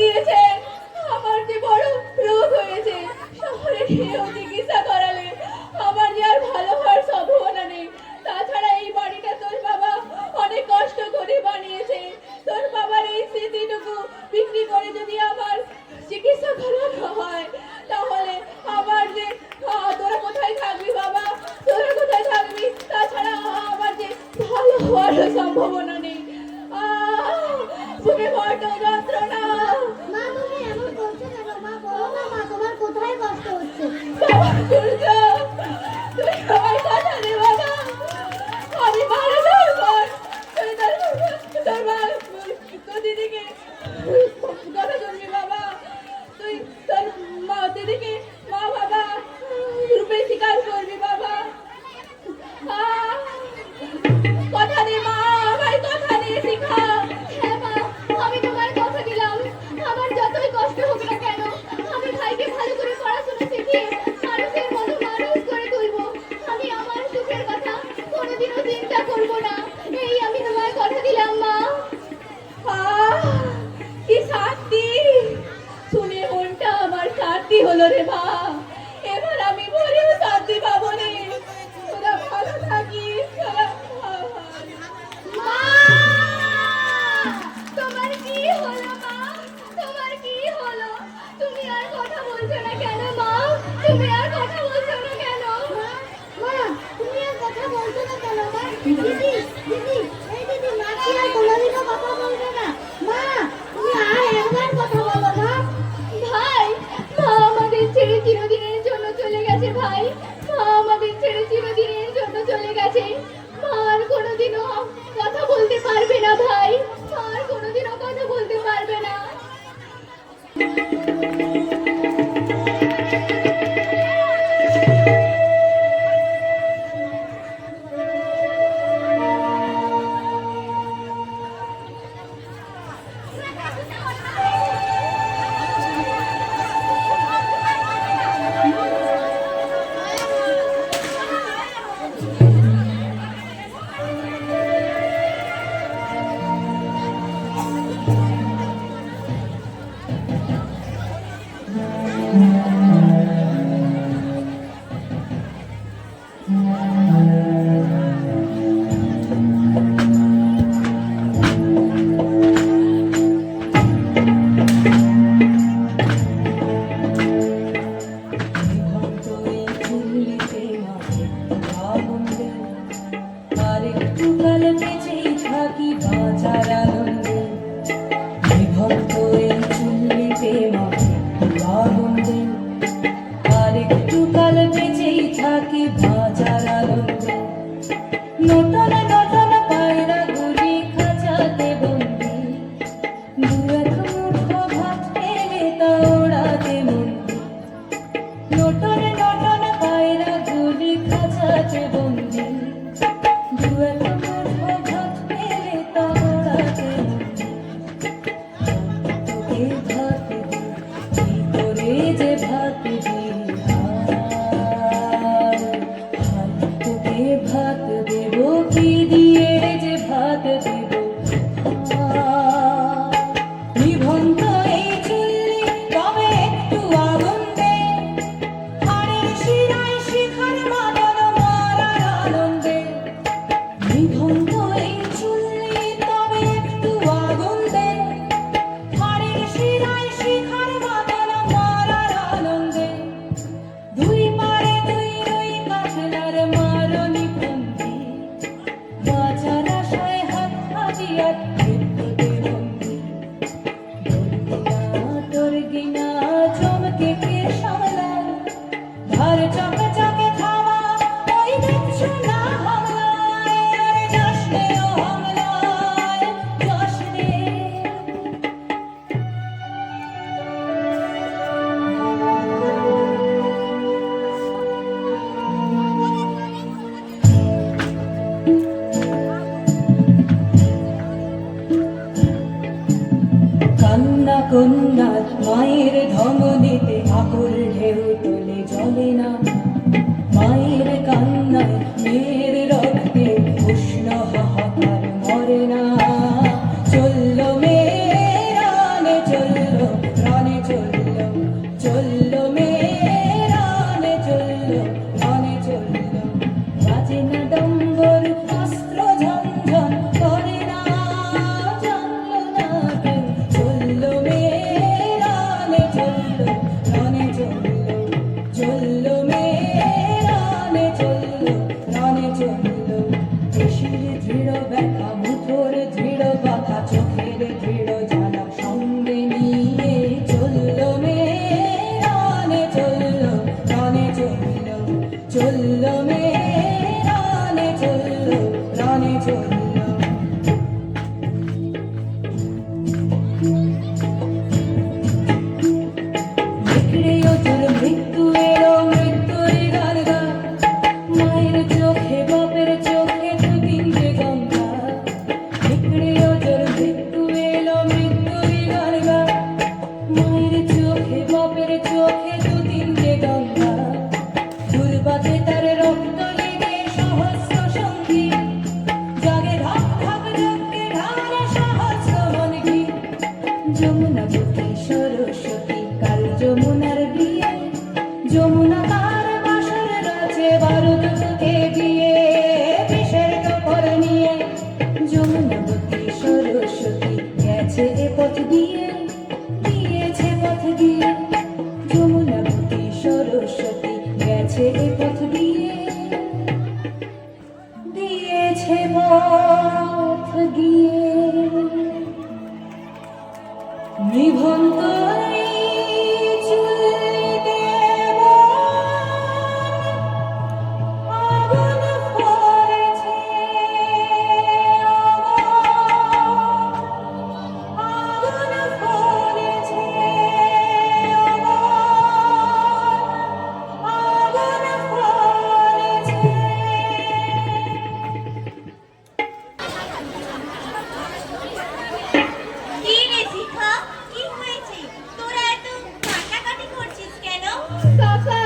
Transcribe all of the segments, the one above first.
দিয়েছে। আমার যে বড় রোগ হয়েছে, শহরে গিয়েও চিকিৎসা করালে আমার যে আর ভালো হওয়ার সম্ভাবনা নেই। তাছাড়া এই বাড়িটা তোর বাবা অনেক কষ্ট করে বানিয়েছে। তোর বাবার এই স্মৃতিটুকু বিক্রি করে যদি আমার চিকিৎসা করানো হয়, তাহলে আমার যে তোরা কোথায় থাকবি বাবা, তোরা কোথায় থাকবি? তাছাড়া আমার যে ভালো হওয়ার সম্ভাবনা নেই। বুকে বড্ড যন্ত্রণা। মা তুমি এমন করছো কেন? মা বলো না, মা তোমার কোথায় কষ্ট হচ্ছে? বাবা সূর্য, তুই আমায় কথা দে বাবা, আমি মারা যাওয়ার পর তুই তোর মা তোর দিদিকে কথা শুনবি বাবা। তুই তোর মা দিদিকে মা বাবা রূপে স্বীকার করবি বাবা। কথা দে মা, আমায় কথা দিয়ে শিখা। হ্যাঁ মা, আমি তোমার কথা দিলাম, আমার যতই কষ্ট হোক না কেন, আমি ভাইকে ভালো করে পড়াশোনা শিখিয়ে মানুষের মতো মানুষ করে তুলবো। আমি আমার সুখের কথা কোনোদিনও চিন্তা করবো না, এই আমি তোমায় কথা দিলাম মা। কি শান্তি, শুনে মনটা আমার শান্তি হলো রে মা। এবার আমি মরেও শান্তি পাবো রে। তোরা ভালো থাকিস। মা, তোমার কি হলো মা? তোমার কি হলো? তুমি আর কথা বলছো না কেন মা? তুমি আর কথা বলছো না কেন? মা তুমি আর কথা বলছো না কেন? মা দিদি দিদি, এই দিদি, মা কি আর কোনোদিনও কথা বলবে না? মা তুমি আর একবার কথা বলো মা। ভাই, মা আমাদের ছেড়ে চিরদিনের জন্য চলে গেছে ভাই। মা আমাদের ছেড়ে চিরদিনের জন্য চলে গেছে। মা আর কোনোদিনও কথা বলতে পারবে না ভাই। মা আর কোনোদিনও কথা বলতে পারবে না। নতুন নতুন পায়রা গুলি খাঁচাতে বন্দি, দু এক মুঠো ভাত পেলে তা ওড়াতে মন্দি। নতুন নতুন পায়রা গুলি খাঁচাতে বন্দি, দু এক মুঠো ভাত পেলে তা ওড়াতে মন্দি। তোকে ভাত দি, কি করে যে ভাত দি, তোকে ভাত দেব কি দিয়ে যে ভাত দেব। নিভন্ত এই চুল্লি তবে একটু আগুন দে, হাড়ের শিরায় শিখার মাদন মারার আনন্দে। নিভন্ত এই চুল্লি তবে একটু আগুন দে, হাড়ের শিরায় শিখার মাদন মারার আনন্দে। দুই পারে দুই রুই কাতলার মারনি ফন্দি, বাঁচার আশায় হাত হাতিয়ার মৃত্যুতে বন্দি। তোর গিনা চমকে কে সামলায়, ধার চকে চকে খাওয়া ওই দেখছো না হামলায়। আরে যাস রে ও হামলায়, যাস রে। কান্না কন্যার মায়ের ধমনীতে আকুল ঢেউ তোলে জলে না। মায়ের কান্নায় মেয়ের রক্তে উষ্ণ হাহাকার মরে না। চললো মেয়ের আনে চললো যমুনাবতী সরস্বতী কাল যমুনার বিয়ে, যমুনা তার বাসর রাজে বারুদ থেকে বিয়ে, বিষের টপর নিয়ে যমুনাবতী সরস্বতী গেছে এ পথ দিয়ে, দিয়েছে পথ দিয়ে, যমুনাবতী সরস্বতী গেছে এ পথ দিয়ে, দিয়েছে পথ দিয়ে। নিভন্ত কি রে শিখা, কি হয়েছে? তোরা এত কান্নাকাটি করছিস কেন? কাকা,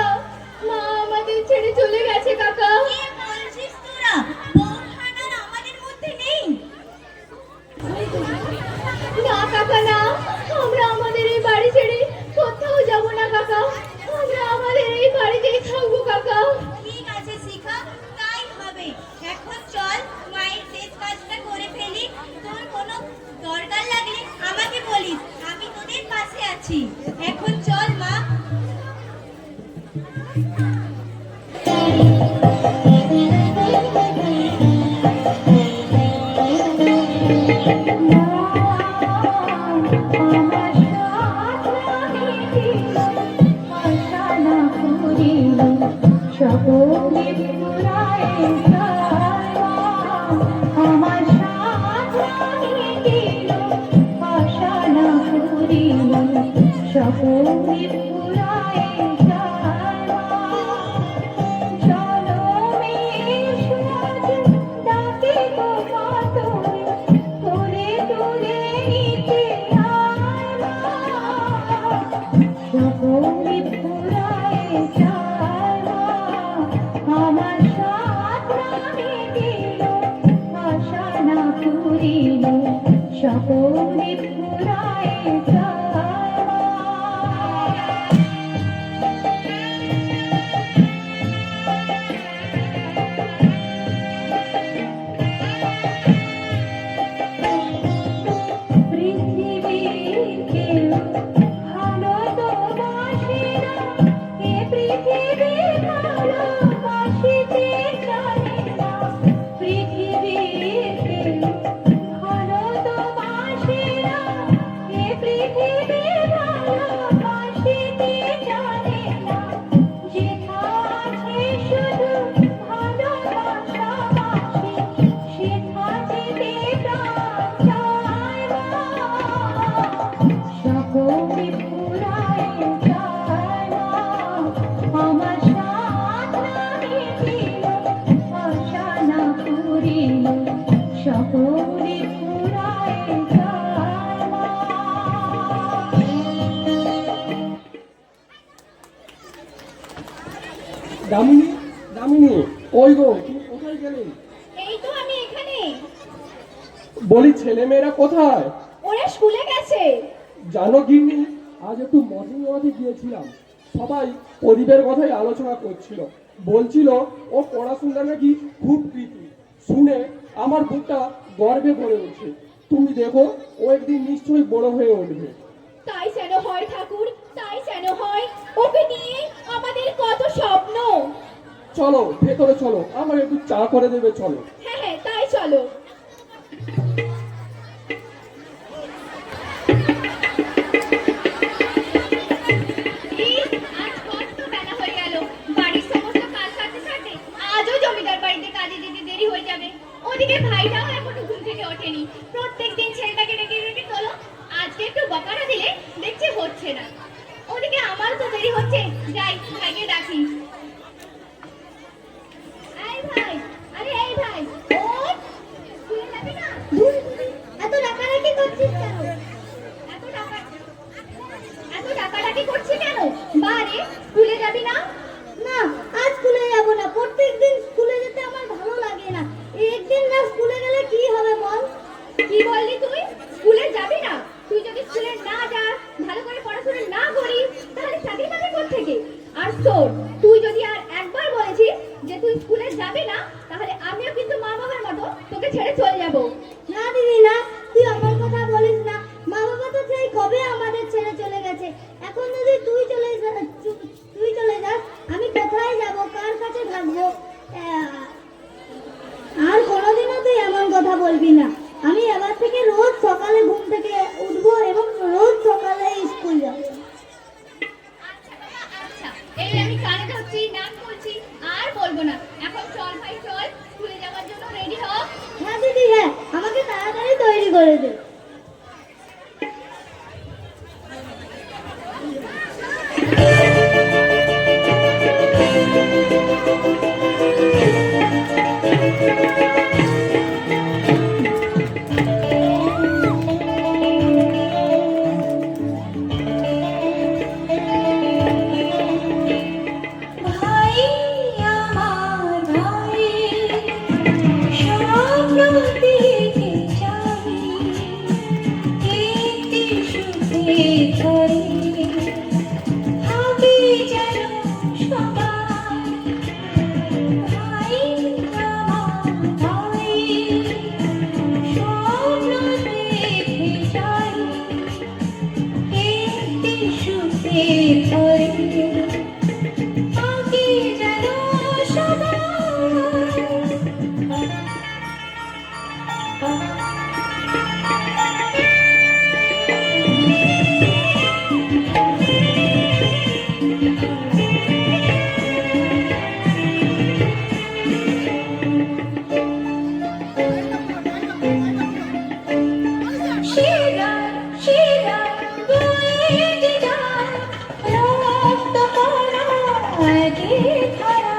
মা আমাদের ছেড়ে চলে গেছে কাকা। কি বলছিস তোরা? বৌঠান আর আমাদের মধ্যে নেই? না কাকা না, আমরা আমাদের এই বাড়ি ছেড়ে কোথাও যাব না কাকা, আমরা আমাদের এই বাড়িতেই থাকবো কাকা। ঠিক আছে শিখা, তাই হবে। এখন চল মায়ের শেষ কাজটা করে ফেলি। তোর কোনো দরকার লাগলে আমাকে বলিস, আমি তোদের পাশে আছি। এখন চল মা। দামিনী, দামিনী, ওই গো, তুমি কোথায় গেলে? এই তো আমি এখানে। বলি ছেলে মেয়েরা কোথায়? ওরা স্কুলে গেছে। জানো গিন্নি, আজ একটু মর্নিং ওয়াকে গিয়েছিলাম, সবাই প্রদীপের কথাই আলোচনা করছিল, বলছিল ও পড়াশোনা নাকি খুব প্রীতি, শুনে আমার বুকটা গর্বে ভরে উঠছে। তুমি দেখো, ও একদিন নিশ্চয়ই বড় হয়ে উঠবে। তাই যেন হয় ঠাকুর, তাই যেন হয়। ওকে নিয়ে আমাদের কত স্বপ্ন। চলো ভেতরে চলো, আমার একটু চা করে দেবে, চলো। হ্যাঁ হ্যাঁ, তাই চলো। আজ কত বেলা হয়ে গেল, বাড়ির সমস্ত কাজ সারতে সারতে আজও জমিদার বাড়িতে কাজে যেতে দেরি হয়ে যাবে। ওদিকে ভাইটাও এখনো ঘুম থেকে ওঠেনি। প্রত্যেকদিন ছেলেটাকে ডেকে ডেকে তোলো, আজকে একটু বকাটা দিলে দেখছি হচ্ছে না। ওদিকে আমার তো দেরি হচ্ছে, যাই ভাইকে ডাকি। এই ভাই, আরে এই ভাই, ওঠ, শুয়ে যাবি না? এত ডাকাডাকি করছিস কেন? এত ডাকাডাকি করছি কেন? বারে স্কুলে যাবি না? না, আজ স্কুলে যাব না। প্রত্যেকদিন স্কুলে যেতে আমার ভালো লাগে না। একদিন না স্কুলে গেলে কি হবে বল? কি বললি তুই? স্কুলে যাবি না? তুই যদি স্কুলে না সুখে ধরে আমি যেন সবাই ভাই আমার ভাই স্বপ্ন দেখে যাই একদিন সুখে ধরে আমি যেন সবাই শিরা শিরা বয়ে যায় রক্ত করা আগে ধারা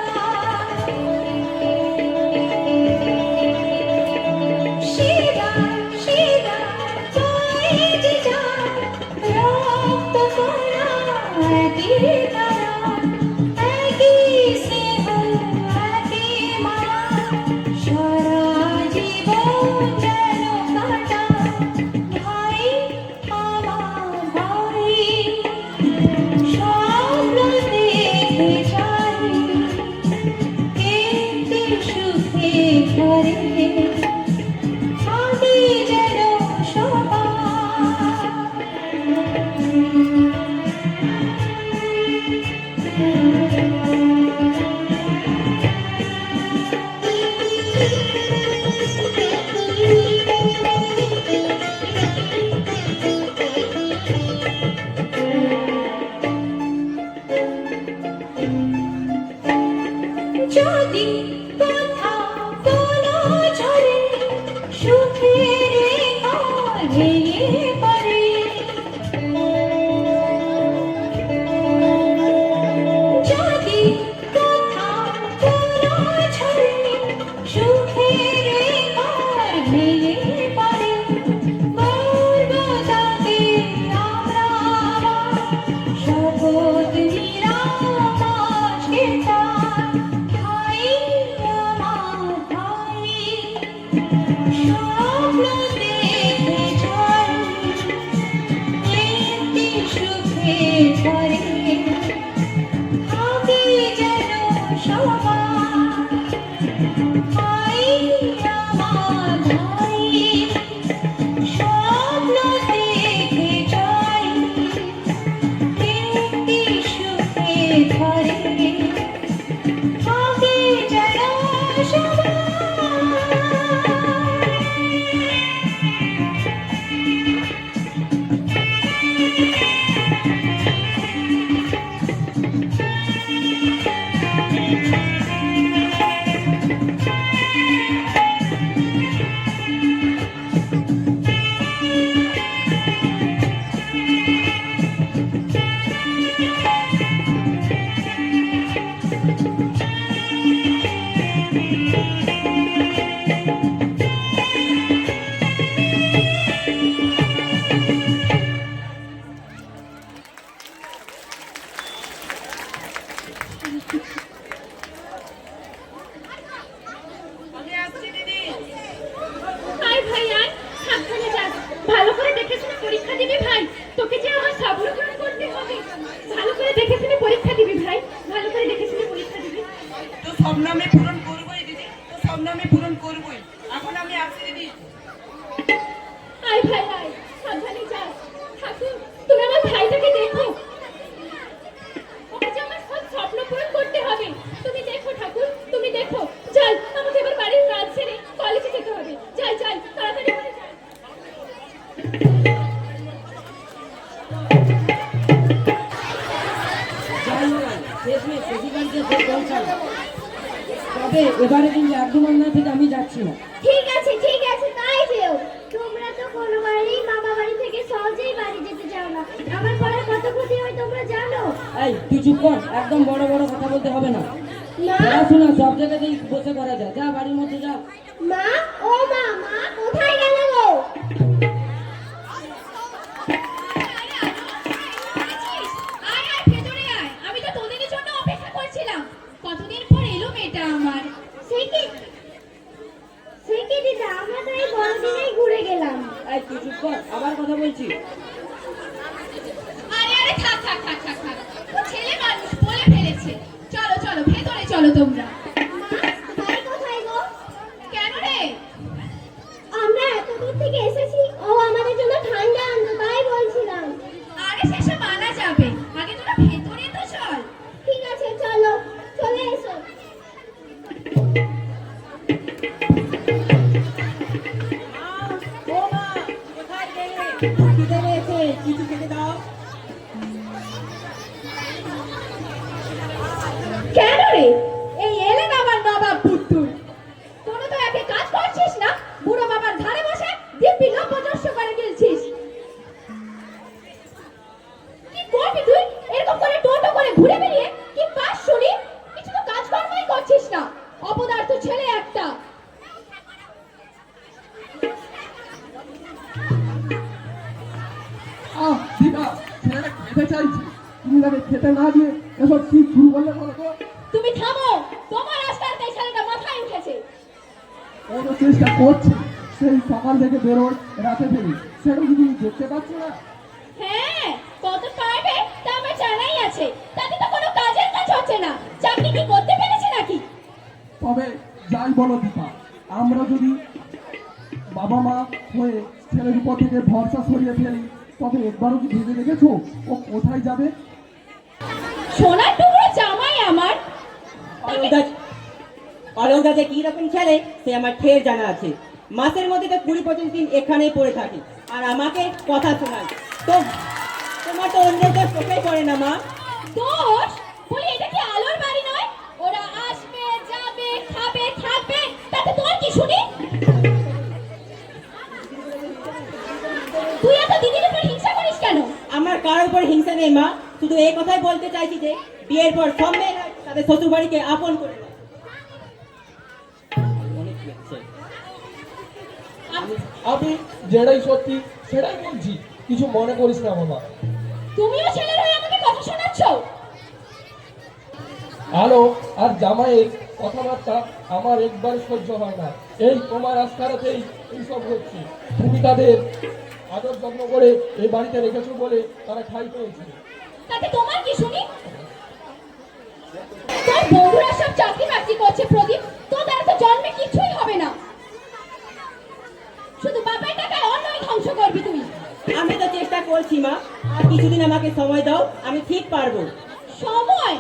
শিরা শিরা বয়ে যায় রক্ত করা আগে ধারা একই স্নেহ একই মায়া সারা জীবন যেন কাটা ভাই আমার ভাই স্বপ্ন দেখে যাই একদিন সুখে ঘরে আমি যেন সবাই যদি কোথাও কোনো ঝড়ে সুখের ঘর ভেঙে পড়ে যদি কোথাও কোনো ঝড়ে সুখের ঘর ভেঙে পড়ে বলবো তাকে আমরা শপথ নিরামাসকে তার ভাই আমার ভাই স্বপ্ন দেখে যাই একদিন সুখে ঘরে আমি যেন সবাই ভাই আমার ভাই স্বপ্ন দেখে যাই একদিন সুখে ঘরে আমি যেন সবাই আয় ভাই আয়, সাবধানে যাস। ভালো করে দেখে শুনে পরীক্ষা দিবি ভাই। তোকে যে আমার সাবর গ্রহণ করতে হবে। ভালো করে দেখে শুনে পরীক্ষা দিবি ভাই। ভালো করে দেখে শুনে পরীক্ষা দিবি। তো সব নামে পূরণ করবোই দিদি, তো সব নামে পূরণ করবোই। এখন আমি আসছি দিদি। আয় ভাই আয়, সাবধানে যাস। ঠাকুর, তুমি আমার ভাইটাকে দেখো। ওকে যে আমার সব স্বপ্ন পূরণ করতে হবে। তুমি দেখো ঠাকুর, তুমি দেখো। চল, আমাকে এবার বাড়ির কাজ ছেড়ে কলেজে যেতে হবে। যাই যাই, তাড়াতাড়ি করে যাই। তবে এবারে কিন্তু একদম না থেকে আমি যাচ্ছি না। ঠিক আছে তাই যেও। তোমরা তো কোনোবারই মামা বাড়ি থেকে সহজেই বাড়ি যেতে চাও না। আমার পরে কত ক্ষতি হয় তোমরা জানো? এই তুই চুপ কর, একদম বড় বড় কথা বলতে হবে না। মা পড়াশোনা সব জায়গাতেই বসে করা যায়, যা বাড়ির মধ্যে যা। মা ও মা, মা কোথায় গেলে গো? আয় আয়, ভেতরে আয়। আমি তো তোদের জন্য অপেক্ষা করছিলাম। কতদিন পর এলো মেয়েটা আমার। সে কি দিদা, আমরা তো এই বড়দিনেই ঘুরে গেলাম। এই তুই চুপ কর, আবার কথা বলছি। থাক থাক থাক ও ছেলে মানুষ বলে ফেলেছে। চলো চলো ভেতরে চলো তোমরা। ভাই কোথায় গো? কেন রে? আমরা এত দূর থেকে এসেছি, ও আমাদের জন্য ঠান্ডা আনতো, তাই বলছিলাম। আরে সেসব মানা যাবে, আগে তোরা ভেতরে তো চল। ঠিক আছে চলো, চলে এসো। কেন রে? এই এলেন আবার নবাব পুত্তুর। তোরা তো একে কাজ করছিস না, বুড়ো বাবার ধারে বসে দিব্যি লম্পজস্য করে গেলছিস। কি করবি তুই? এরকম করে টোটো করে ঘুরে বেরিয়ে কি পাস শুনি? কিছু তো কাজকর্মই করছিস না, অপদার্থ ছেলে একটা। দিদা, ছেলেটা খেতে চাইছে, তুমি তাকে খেতে না দিয়ে এসব কি শুরু করলে বলো তো? তুমি থামো, তোমার আজকাল এই ছেলেটা মাথায় উঠেছে। ও তো চেষ্টা করছে, সেই সকাল থেকে বেরোয় রাতে ফেরি, সেটা কি তুমি দেখতে পাচ্ছ না? হ্যাঁ, কত পারবে তা আমার জানাই আছে। তাতে তো কোনো কাজের কাজ হচ্ছে না। চাকরি কি করতে পেরেছে নাকি? তবে যাই বলো দীপা, আমরা যদি বাবা মা হয়ে ছেলের উপর থেকে ভরসা সরিয়ে ফেলি, তবে একবারও কি ভেবে দেখেছো ও কোথায় যাবে? সোনার টুকরো জামাই আমার। অলঙ্কা যে কি রকম ছেলে সে আমার ঠের জানা আছে। মাসের মধ্যে তো 20-25 দিন এখানেই পড়ে থাকে আর আমাকে কথা শোনায়। তো তোমার তো অন্যের দোষ চোখেই পড়ে না মা। দোষ? বলি এটা কি আলোর বাড়ি নয়? ওরা আসবে, যাবে, খাবে, থাকবে, তাতে তোর কি শুনি? তুই এত দিদির উপর হিংসা করিস কেন? আমার কারোর উপর হিংসা নেই মা, শুধু এই কথাই বলতে চাইছি যে বিয়ের পর সব মেয়েরা তাদের শ্বশুর বাড়িকে আপন করে নেয়। আমি যেটাই সত্যি সেটাই বলছি, কিছু মনে করিস না বাবা। তুমিও ছেলের হয়ে আমাকে কথা শোনাচ্ছ? আলো আর জামাইয়ের কথাবার্তা আমার একবার সহ্য হয় না। এই তোমার আস্কারাতেই এইসব হচ্ছে। তুমি তাদের আদর যত্ন করে এই বাড়িতে রেখেছো বলে তারা ঠাঁই পেয়েছে। তাতে তোমার কি শুনি? তোর বন্ধুরা সব চাকরি বাকরি করছে প্রদীপ, তো তারা তো জন্মে কিছুই হবে না। শুধু বাবার টাকায় অন্যই ধ্বংস করবি তুই। আমি তো চেষ্টা করছি মা, আর কিছুদিন আমাকে সময় দাও, আমি ঠিক পারবো। সময়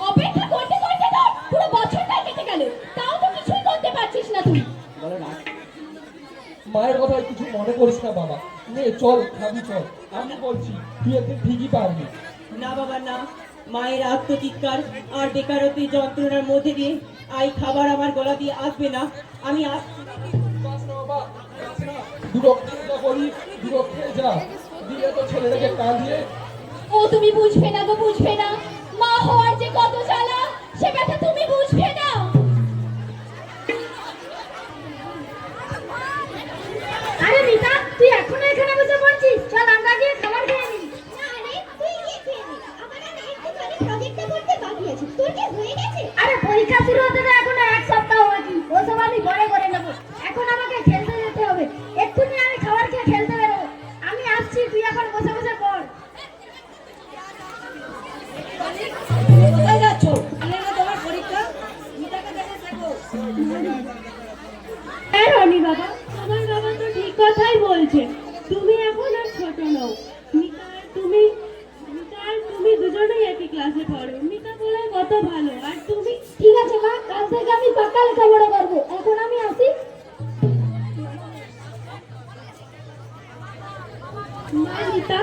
অপেক্ষা করতে করতে তো পুরো বছরটাই কেটে গেল, তাও তো কিছুই করতে পারছিস না তুই। বলো না। মায়ের কথায় কিছু মনে করিস না বাবা। নে চল, খাবি চল। আমি বলছি তুই একদিন ঠিকই পারবি। না বাবা না, মায়ের আত্মচিৎকার আর বেকারত্বের যন্ত্রণার মধ্যে দিয়ে এই খাবার আমার গলা দিয়ে আসবে না। আমি বাস না বাবা, বাস না। দুটো চিন্তা করি, দুটো খেয়ে যা, দিয়ে তো ছেলেটাকে কাঁদিয়ে। ও তুমি বুঝবে না গো, বুঝবে না। মা হওয়ার যে কত জ্বালা, সে ব্যথা তুমি বুঝবে না। আরে মিতা, তুই এখনো এখানে বসে পড়ছিস? চল আমরা গিয়ে খাবার খেয়ে নিই। না রে, তুই গিয়ে খেয়ে নে। আমার আর একটুখানি প্রজেক্টটা করতে বাকি আছে। তোর কি হয়ে গেছে? আরে পরীক্ষা শুরু হতে তো এখনো 1 সপ্তাহ বাকি, ওসব আমি ঘরে করে নেবো। এখন আমাকে খেলতে যেতে হবে, এক্ষুনি আমি খাবার খেয়ে খেলতে বেরোবো। আমি আসছি, তুই এখন বসে বসে পড়। কোথায় যাচ্ছ? আনলে না তোমার পরীক্ষা? মিতাকে দেখে শেখো। হ্যাঁ রনি বাবা, তোমার বাবা তো ঠিক কথাই বলছে। তুমি এখন আর ছোট নও। মিতা আর তুমি দুজনেই একই ক্লাসে পড়ো। মিতা বলে কত ভালো, আর তুমি। ঠিক আছে মা, কাল থেকে আমি পাক্কা লেখাপড়া করবো। এখন আমি আসি। মা, মিতা।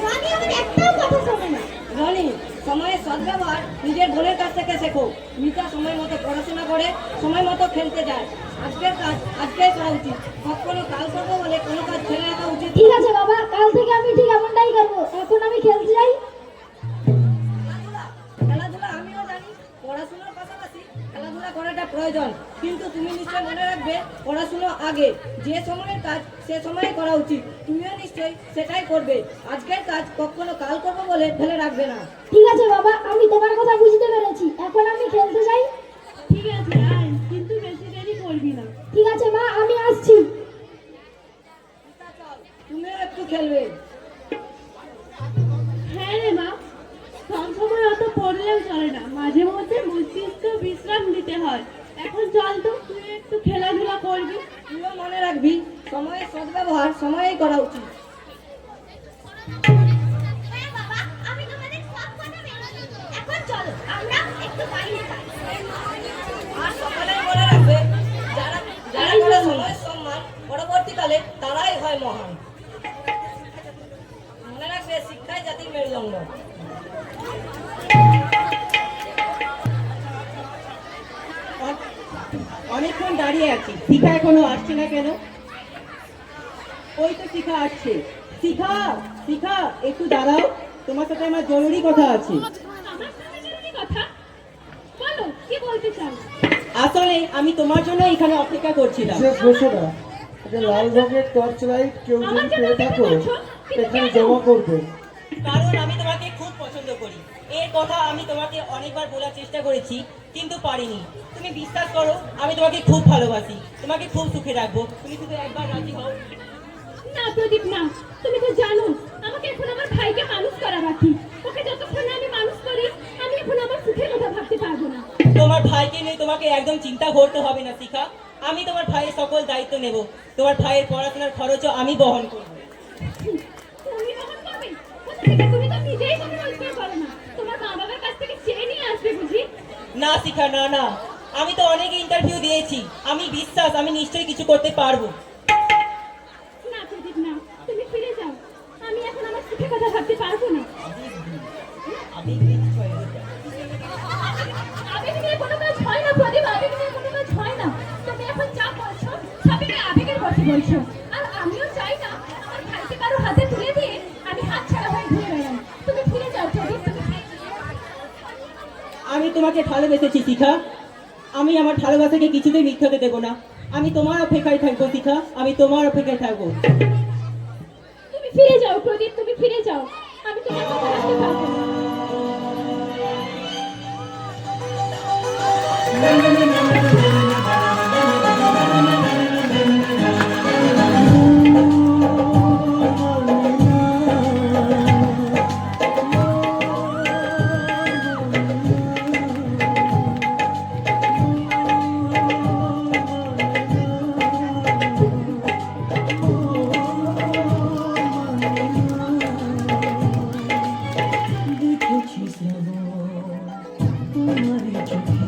রনি আমার একটাও কথা শোনে না। রনি, সময়ের সদ্ব্যবহার নিজের বোনের কাছ থেকে শেখো। মিতা সময় মতো পড়াশোনা করে, সময় মতো খেলতে যায়। আজকের কাজ আজকেই করা উচিত, কখনো কাল করবো বলে কোনো কাজ ফেলে রাখা উচিত। ঠিক আছে বাবা, কাল থেকে আমি ঠিক এমনটাই করবো। এখন আমি খেলতে যাই। খেলাধুলা আমিও জানি, পড়াশোনার পাশাপাশি খেলাধুলা করাটা প্রয়োজন, কিন্তু তুমি নিশ্চয় মনে রাখবে পড়াশোনা আগে। যে সময়ের কাজ সে সময়ে করা উচিত, তুমিও নিশ্চয়ই সেটাই করবে। আজকের কাজ কখনো কাল করবো বলে ফেলে রাখবে না। ঠিক আছে বাবা, আমি তোমার কথা বুঝতে পেরেছি। এখন আমি খেলতে যাই। ঠিক আছে আয়, কিন্তু বেশি দেরি করবি না। ঠিক আছে মা, আমি আসছি। তুমিও একটু খেলবে। করলেও চলে না, মাঝে মধ্যে মস্তিষ্ক বিশ্রাম দিতে হয়। এখন চল তো, তুই একটু খেলাধুলা করবি। তুইও মনে রাখবি সময়ের সদ্ব্যবহার সময়েই করা উচিত। হ্যাঁ বাবা, আমি তোমাদের সব কথা মেনে নেব। এখন চলো আমরা একটু বাইরে যাই। আর সকলেই মনে রাখবে যারা যারা করে সময়ের সম্মান পরবর্তীকালে তারাই হয় মহান। মনে রাখবে শিক্ষাই জাতির মেরুদণ্ড। অনেকক্ষণ দাঁড়িয়ে আছি, শিখা এখনো আসছে না কেন? ওই তো শিখা আসছে। শিখা, শিখা একটু দাঁড়াও, তোমার সাথে আমার জরুরি কথা আছে। আমার সঙ্গে জরুরি কথা? বলো, কি বলতে চাও? আসলে আমি তোমার জন্য এখানে অপেক্ষা করছিলাম। বিশেষ ঘোষণা, একটা লাল রঙের টর্চ লাইট কেউ যদি পেয়ে থাকো এখানে জমা করবে। কারণ আমি তোমাকে খুব পছন্দ করি। এর কথা আমি তোমাকে অনেকবার বলার চেষ্টা করেছি, কিন্তু পারিনি। তুমি বিশ্বাস করো, আমি তোমাকে খুব ভালোবাসি, তোমাকে খুব সুখে রাখবো। তুমি শুধু একবার রাজি হও। না প্রদীপ, না। তুমি তো জানো আমাকে এখন আমার ভাইকে মানুষ করা বাকি। ওকে যতক্ষণ না আমি মানুষ করি, আমি এখন আমার সুখের কথা ভাবতে পারবো না। তোমার ভাইকে নিয়ে তোমাকে একদম চিন্তা করতে হবে না শিখা। আমি তোমার ভাইয়ের সকল দায়িত্ব নেব। তোমার ভাইয়ের পড়াশোনার খরচও আমি বহন করব। তুমি বহন করবে? কোথা থেকে? তুমি তো নিজেই কোনো রোজগার করো না। তোমার মা বাবার কাছ থেকে চেয়ে নিয়ে আসবে বুঝি? না শিখা, না না, আমি তো অনেক ইন্টারভিউ দিয়েছি। আমি বিশ্বাস আমি নিশ্চয়ই কিছু করতে পারবো। না প্রদীপ, না। তুমি ফিরে যাও। আমি এখন আমার সুখের কথা ভাবতে পারবো না। আবেগ নিয়ে কোনো কাজ হয় না প্রদীপ, আবেগ নিয়ে কোনো কাজ হয় না। তুমি এখন যা বলছো সবই আবেগের কথা বলছো। আর আমিও চাই না আমার ভাইকে কারো হাতে তুলে দিয়ে আমি হাতছাড়া হয়ে ঘুরে বেড়াই। তুমি ফিরে যাও প্রদীপ, তুমি ফিরে যাও। আমি তোমাকে ভালোবেসেছি শিখা। আমি আমার ভালোবাসাকে কিছুতেই মিথ্যাতে দেবো না। আমি তোমার অপেক্ষায় থাকবো শিখা, আমি তোমার অপেক্ষায় থাকবো। তুমি ফিরে যাও প্রদীপ, তুমি ফিরে যাও। আমি তোমার কথা রাখতে পারবো না। দেখেছি শ্রাবণ তোমার চোখে,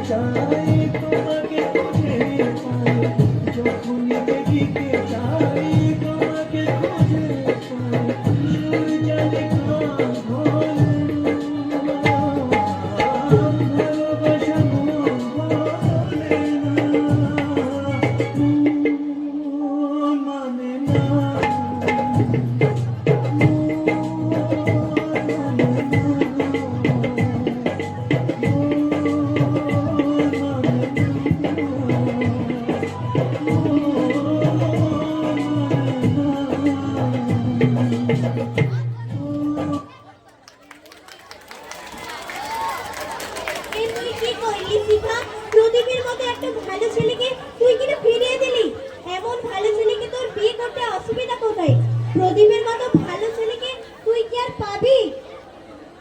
চাই তোমাকে খুঁজে পাই, যখনই দেখিতে চাই তোমাকে খুঁজে পাই, সুর জানি কান ধরে না, ভালোবাসা মন বলে না, মন মানে না। এ তুই কি করলি শিখা? প্রদীপের মতো একটা ভালো ছেলেকে তুই কিনা ফিরিয়ে দিলি। এমন ভালো ছেলেকে তোর বিয়ে করতে অসুবিধা কোথায়? প্রদীপের মতো ভালো ছেলেকে তুই কি আর পাবি?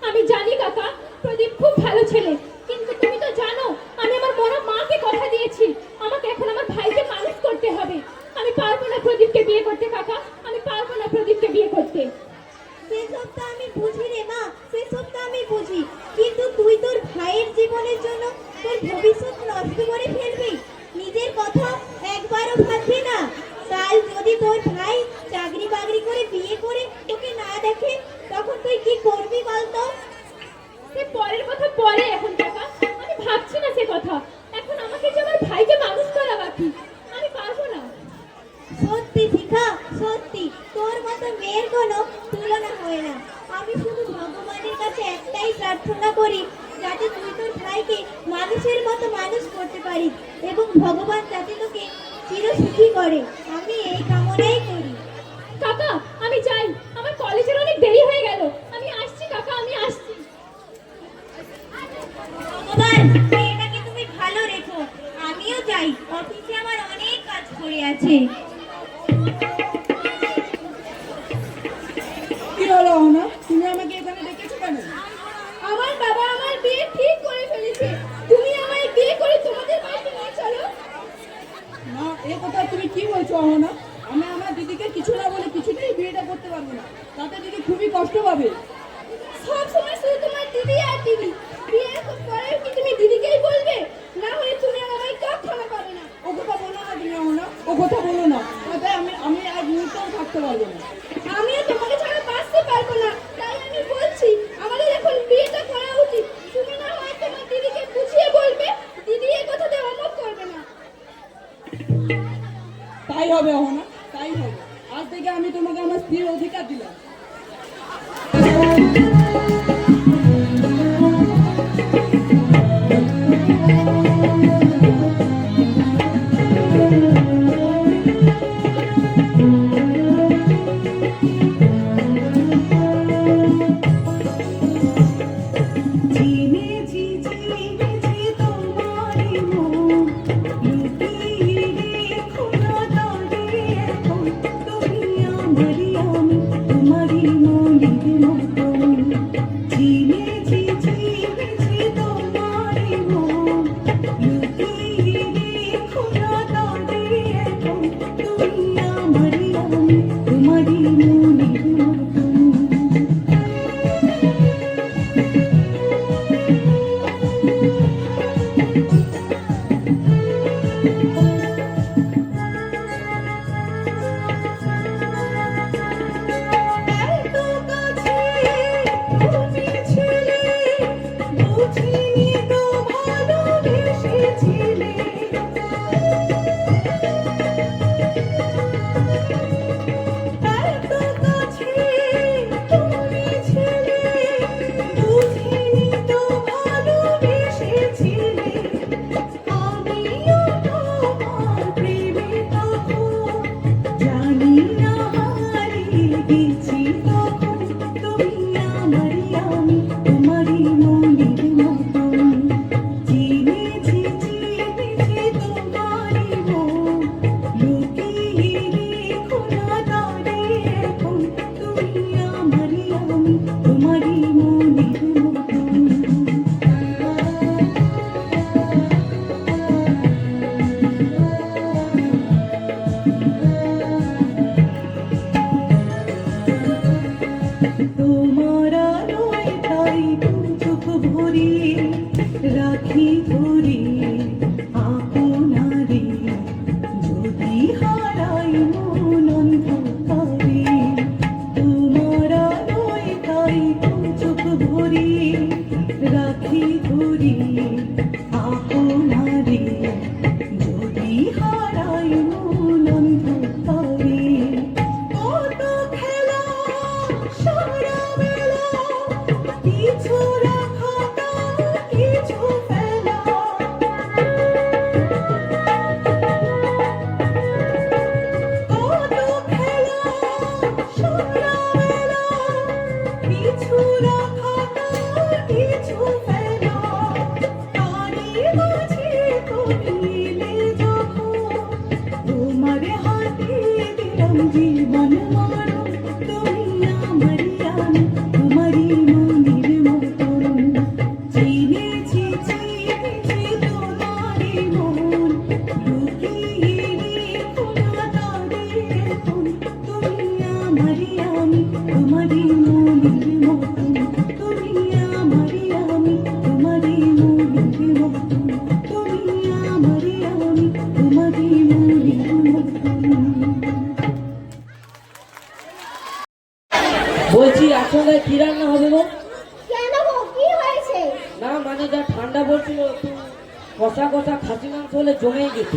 আমি জানি কাকা, প্রদীপ খুব ভালো ছেলে, কিন্তু তুমি তো জানো আমি আমার বড় মাকে কথা দিয়েছি আমাকে এখন আমার ভাইকে মানুষ করতে হবে। আমি পারবো না প্রদীপকে বিয়ে করতে কাকা, আমি পারবো না প্রদীপকে বিয়ে করতে। সেসব তো আমি বুঝি রে মা, সেসব তো আমি বুঝি, কিন্তু তুই তোর ভাইয়ের জীবনের জন্য তোর ভবিষ্যৎ নষ্ট করে ফেলবি। নিজের কথা একবারও ভাববি না। কাল যদি তোর ভাই চাকরি বাকরি করে বিয়ে করে তোকে না দেখে, তখন তুই কি করবি বলতো? সে পরের কথা পরে, এখন কাকা আমি ভাবছি না সে কথা। এখন আমাকে যে আমার ভাইকে মানুষ করা বাকি, আমি পারবো না। সত্যি শিখা, সত্যি তোর মতো মেয়ের কোনো তুলনা হয় না। আমি শুধু ভগবানের কাছে একটাই প্রার্থনা করি, যাতে তুই তোর ভাইকে মানুষের মতো মানুষ করতে পারিস এবং ভগবান যাতে তোকে চিরসুখী করে। আমি এই কামনাই করি। কাকা আমি যাই, আমার কলেজের অনেক দেরি হয়ে গেল। আমি আসছি কাকা, আমি আসছি। ভগবান মেয়েটাকে তুমি ভালো রেখো। আমিও যাই, অফিসে আমার অনেক কাজ পড়ে আছে। কি হলো অহনা, তুমি আমাকে এখানে ডেকেছো কেন? আমার বাবা আমার বিয়ে ঠিক করে ফেলেছে, তুমি আমায় বিয়ে করে তোমাদের বাড়িতে নিয়ে চলো। না, এ কথা তুমি কি বলছো অহনা? আমি আমার দিদিকে কিছু না বলে কিছুতেই বিয়েটা করতে পারবো না, তাতে দিদি খুবই কষ্ট পাবে। সব সময় শুধু তোমার দিদি আর দিদি, বিয়ের পরে কি তুমি দিদিকেই বলবে? না হলে তুমি আর আমায় কখনো পাবে না। ও কথা বলো না তুমি অহনা, ও কথা বলো না, তাতে আমি আর মুহূর্তেও থাকতে পারবো না। আমিও তোমাকে ছাড়া বাঁচতে পারবো না, তাই আমি বলছি আমাদের এখন বিয়েটা করা উচিত। তুমি না হয় তোমার দিদিকে বুঝিয়ে বলবে, দিদি এ কথাতে অমত করবে না। তাই হবে অহনা, তাই হবে। আজ থেকে আমি তোমাকে আমার স্ত্রীর অধিকার দিলাম। চিনেছি চিনেছি তোমারই মন, লুকিয়ে রেখো না দাঁড়িয়ে এখন, তুমি আমারই আমি তোমারই মনের মতন। চিনেছি চিনেছি তোমারই মন, লুকিয়ে রেখো না দাঁড়িয়ে এখন, তুমি আমারই আমি তোমারই মনের মতন। এত কাছে তুমি ছিলে, বুঝিনি তো ভালোবেসেছিলে। এত কাছে তুমি ছিলে, বুঝিনি তো ভালোবেসেছিলে। আমিও তো ভাবনারে যদি হারাই মন অন্ধকারে কত খেলা সারা বেলা কিছু রাখাটা কিছু ফেলা কত খেলা সারা বেলা কিছু রাখাটা কিছু ফেলা তারি মাঝে করিলে যখন তোমার হাতে দিলাম জীবন মরণ তুমি আমারি আমি তোমারই মনের মতন চিনেছি চিনেছি তোমারই মন লুকিয়ে রেখো না তাদের এখন তুমি আমারি আমি তোমারই মনের মতন তুমি আমারি আমি তোমারই মনের মতন তুমি আমারি আমি তোমারই মনের মতন বলছি আসলে কি রান্না হবে গো? কেন গো কি হয়েছে? না মানে যা ঠান্ডা পড়ছিল একটু কষা কষা খাসি মাংস হলে জমেই যেত।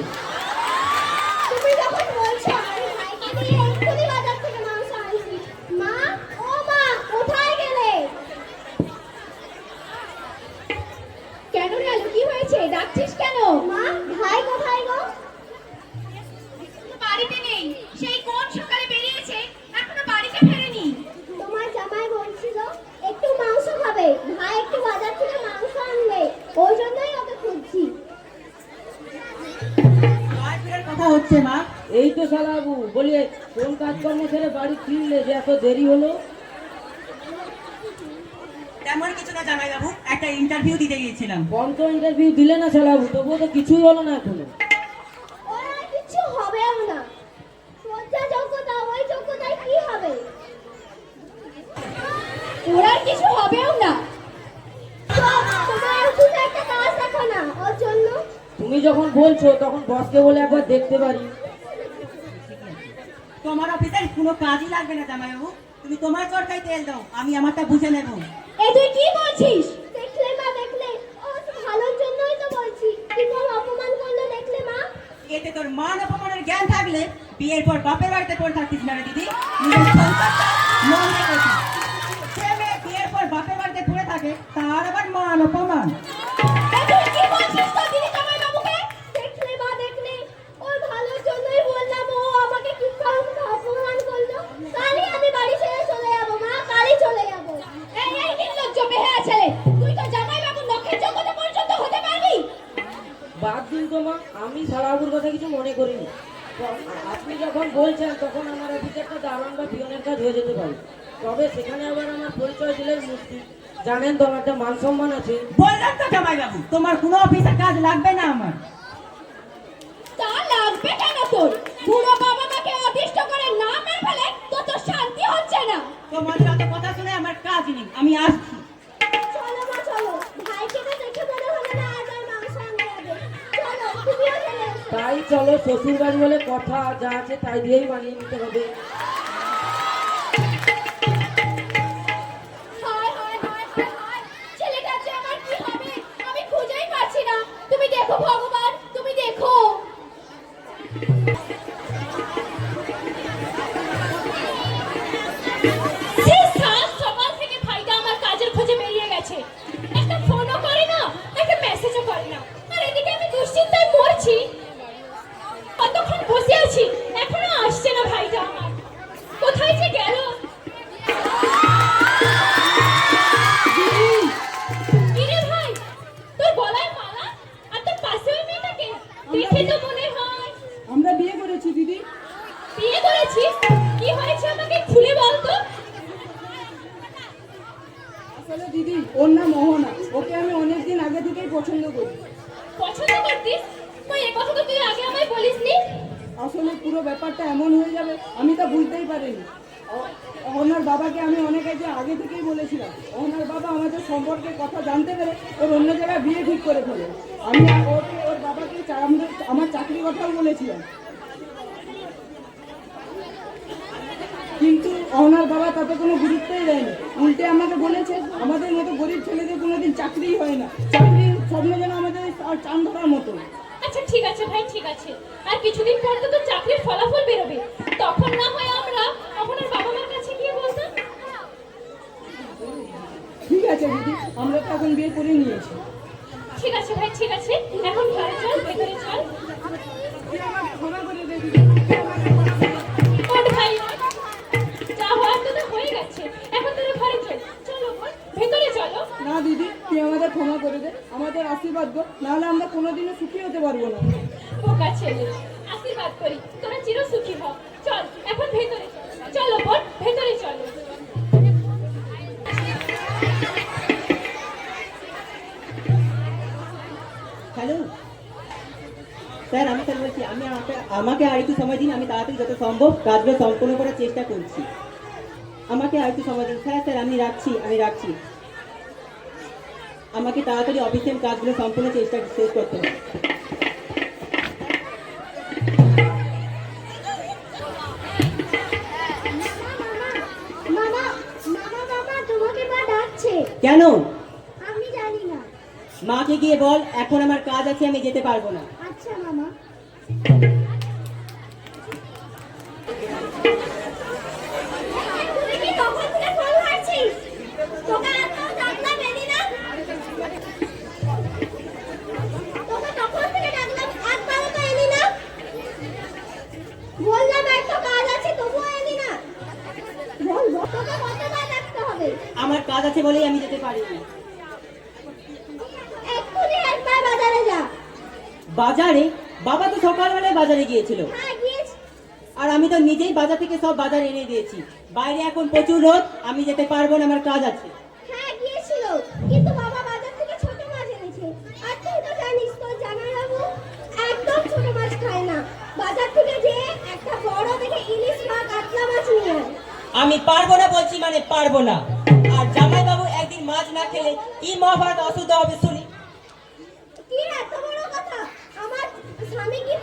তুমি যখন বলছো আমি ভাইকে দিয়ে এক্ষুনি বাজার থেকে মাংস আনছি। মা, ও মা, কোথায় গেলে? কেন রে আলু, কি হয়েছে? ডাকছিস কেন? মা, ভাই কোথায় গো? বাড়িতে নেই, সেই কোন সকালে বেরিয়েছে, এখনো বাড়িতে ফেরেনি। তোমার জামাই বলছিল একটু মাংস খাবে, ভাই একটু বাজার থেকে মাংস আনবে, ওই জন্যই ওকে খুঁজছি। কথা হচ্ছে মা। এই তো শালাবু বলি কোন কাজকর্ম ছেড়ে বাড়ি ফিরলে যে এত দেরি হলো? তেমন কিছু না জামাইবাবু, একটা ইন্টারভিউ দিতে গিয়েছিলাম। পঞ্চ ইন্টারভিউ দিলে না শালাবু, তবুও তো কিছুই হলো না এখনো। ওর আর কিছু হবেও না, শ্রদ্ধা যোগ্যতা ওই যোগ্যতায় কি হবে? ওর আর কিছু হবেও না। তোমার অফিসে একটা কাজ দেখো না ওর জন্য। তুমি যখন বলছো তখন বসকে বলে একবার দেখতে পারি। তোমার অফিসের কোনো কাজই লাগবে না জামাইবাবু, তুমি তোমার চরকায় তেল দাও, আমি আমারটা বুঝে নেব। এই তুই কি বলছিস? দেখলে মা, দেখলে, ও তো ভালোর জন্যই তো বলছি। কি তোর অপমান করলো দেখলে মা? এতে তোর মান অপমানের জ্ঞান থাকলে বিয়ের পর বাপের বাড়িতে পড়ে থাকতিস না রে দিদি। নিজের সংসারটা মন রেখেছিস। সে মেয়ে বিয়ের পর বাপের বাড়িতে পড়ে থাকে, তার আবার মান অপমান। এই তুই কি বলছিস তো দিদি জামাইবাবুকে? দেখলে মা, দেখলে, ওর ভালোর জন্যই বললাম, ও আমাকে কি অপমান করলো। কালই আমি বাড়ি ছেড়ে চলে যাবো মা, কালই চলে যাবো। এই নির্লজ্জ বেহায়া ছেলে, তুই তো জামাইবাবুর নখের যোগ্যতা পর্যন্ত হতে পারবি? বাদ দিন তো মা, আমি শালাবুর কথা কিছু মনে করিনি। তো আপনি যখন বলছেন তখন আমার অফিসে একটা দারোয়ান বা পিয়নের কাজ হয়ে যেতে পারে, তবে সেখানে আবার আমার পরিচয় দিলেই মুশকিল। জানেন তো আমার একটা মান সম্মান আছে। বললাম তো জামাইবাবু, তোমার কোনো অফিসে কাজ লাগবে না আমার। তা লাগবে কেন তোর? বুড়ো বাবা মাকে অতিষ্ঠ করে না মেরে ফেলে তো তোর শান্তি হচ্ছে না। তোমাদের অত কথা শুনে আমার কাজ নেই, আমি আসছি। চলো মা, চলো, ভাইকে তো দেখে মনে হলো না আজ আর মাংস আনতে হবে। চলো, তুমিও চলে এসো। তাই চলো, শ্বশুর বাড়ি বলে কথা, যা আছে তাই দিয়েই মানিয়ে নিতে হবে। হায় হায় হায় হায় হায়, ছেলেটার যে আমার কি হবে আমি খুঁজেই পাচ্ছি না। তুমি দেখো ভগবান, তুমি দেখো। সেই সাত সকাল থেকে ভাইটা আমার কাজের খোঁজে বেরিয়ে গেছে, একটা ফোনও করে না, একটা মেসেজও করে না, আর এদিকে আমি দুশ্চিন্তায় মরছি। কতক্ষণ বসে আছি, এখনো আসছে না ভাইটা আমার, কোথায় যে গেল? কিরে ভাই, তোর গলায় মালা আর তোর পাশে ওই মেয়েটাকে দেখে তো মনে হয়। আমরা বিয়ে করেছি দিদি। বিয়ে করেছিস? কি হয়েছে আমাকে খুলে বল তো। আসলে দিদি ওর নাম মোহনা, ওকে আমি অনেকদিন আগে থেকেই পছন্দ করি। পছন্দ করতিস? তুই এই কথা তো তুই আগে আমায় বলিসনি। আসলে পুরো ব্যাপারটা এমন হয়ে যাবে আমি তা বুঝতেই পারিনি। ওনার বাবাকে আমি অনেক আগে থেকেই বলেছিলাম। ওনার বাবা আমাদের সম্পর্কে কথা জানতে পেরে ওর অন্য জায়গায় বিয়ে ঠিক করে ফেলে। আমি ওর বাবাকে আমার চাকরির কথাও বলেছিলাম, কিন্তু ওনার বাবা তাতে কোনো গুরুত্বই দেয়নি। উল্টে আমাকে বলেছে আমাদের মতো গরিব ছেলেদের কোনোদিন চাকরিই হয় না, চাকরি স্বপ্ন যেন আমাদের আর চান ধরার মতো। আচ্ছা ঠিক আছে ভাই, ঠিক আছে। আর কিছুদিন পরে তো তোর চাকরির ফলাফল বেরোবে, তখন না হয় আমরা আপনার বাবা মার কাছে গিয়ে বলতাম। ঠিক আছে দিদি, আমরা তো এখন বিয়ে করে নিয়েছি। ঠিক আছে ভাই, ঠিক আছে। এখন ঘরে চল, ভেতরে চল। তুই আমাকে ক্ষমা করে দে দিদি। ওঠ ভাই, যা হওয়ার তো হয়ে গেছে, এখন তোর ঘরে চল। চলো বোন, ভেতরে চলো। না দিদি, তুই আমাদের ক্ষমা করে দে, আমাদের আশীর্বাদ দো, নাহলে আমরা কোনোদিনও সুখী হতে পারবো না। বোকা ছেলে, আশীর্বাদ করি তোরা চির সুখী হ। চল এখন ভেতরে চল। চলো বোন, ভেতরে চলো। হ্যালো স্যার, আমি স্যার বলছি, আমাকে আর একটু সময় দিন, আমি তাড়াতাড়ি যত সম্ভব কাজগুলো সম্পূর্ণ করার চেষ্টা করছি। আমাকে আর একটু সময় দিন। স্যার আমি রাখছি। আমাকে তাড়াতাড়ি অফিসিয়াল কাজগুলো সম্পূর্ণ শেষ করতে হবে। কেন? আমি জানি না। মাকে গিয়ে বল এখন আমার কাজ আছে, আমি যেতে পারবো না। আচ্ছা মামা। তুই কি কখন থেকে ফোন করছিস? তোকে এত ডাকলাম এলি না? তোকে কখন থেকে ডাকলাম, একবারও তো এলি না? বললাম একটা কাজ আছে, তবুও এলি না। বল তোকে কতবার ডাকতে হবে? আমার কাজ আছে বলেই আমি যেতে পারিনি। এক্ষুনি একবার বাজারে যা। বাজারে? বাবা তো সকালবেলায় বাজারে গিয়েছিল, হ্যাঁ গিয়েছি। আর আমি তো নিজেই বাজার থেকে সব বাজার এনে দিয়েছি। বাইরে এখন প্রচুর রোদ, আমি যেতে পারবো না, আমার কাজ আছে। হ্যাঁ গিয়েছিল, কিন্তু বাবা বাজার থেকে ছোট মাছ এনেছে। আর তুই তো জানিস তোর জামাইবাবু একদম ছোট মাছ খায় না। বাজার থেকে যে একটা বড় দেখে ইলিশ মাছ, কাতলা মাছ নিয়ে আয়। আমি পারবো না বলছি, মানে পারবো না। আর জামাইবাবু একদিন মাছ না খেলে কি মহাভারত অশুদ্ধ হবে শুনি। কি এত বড় কথা? আমার স্বামী কি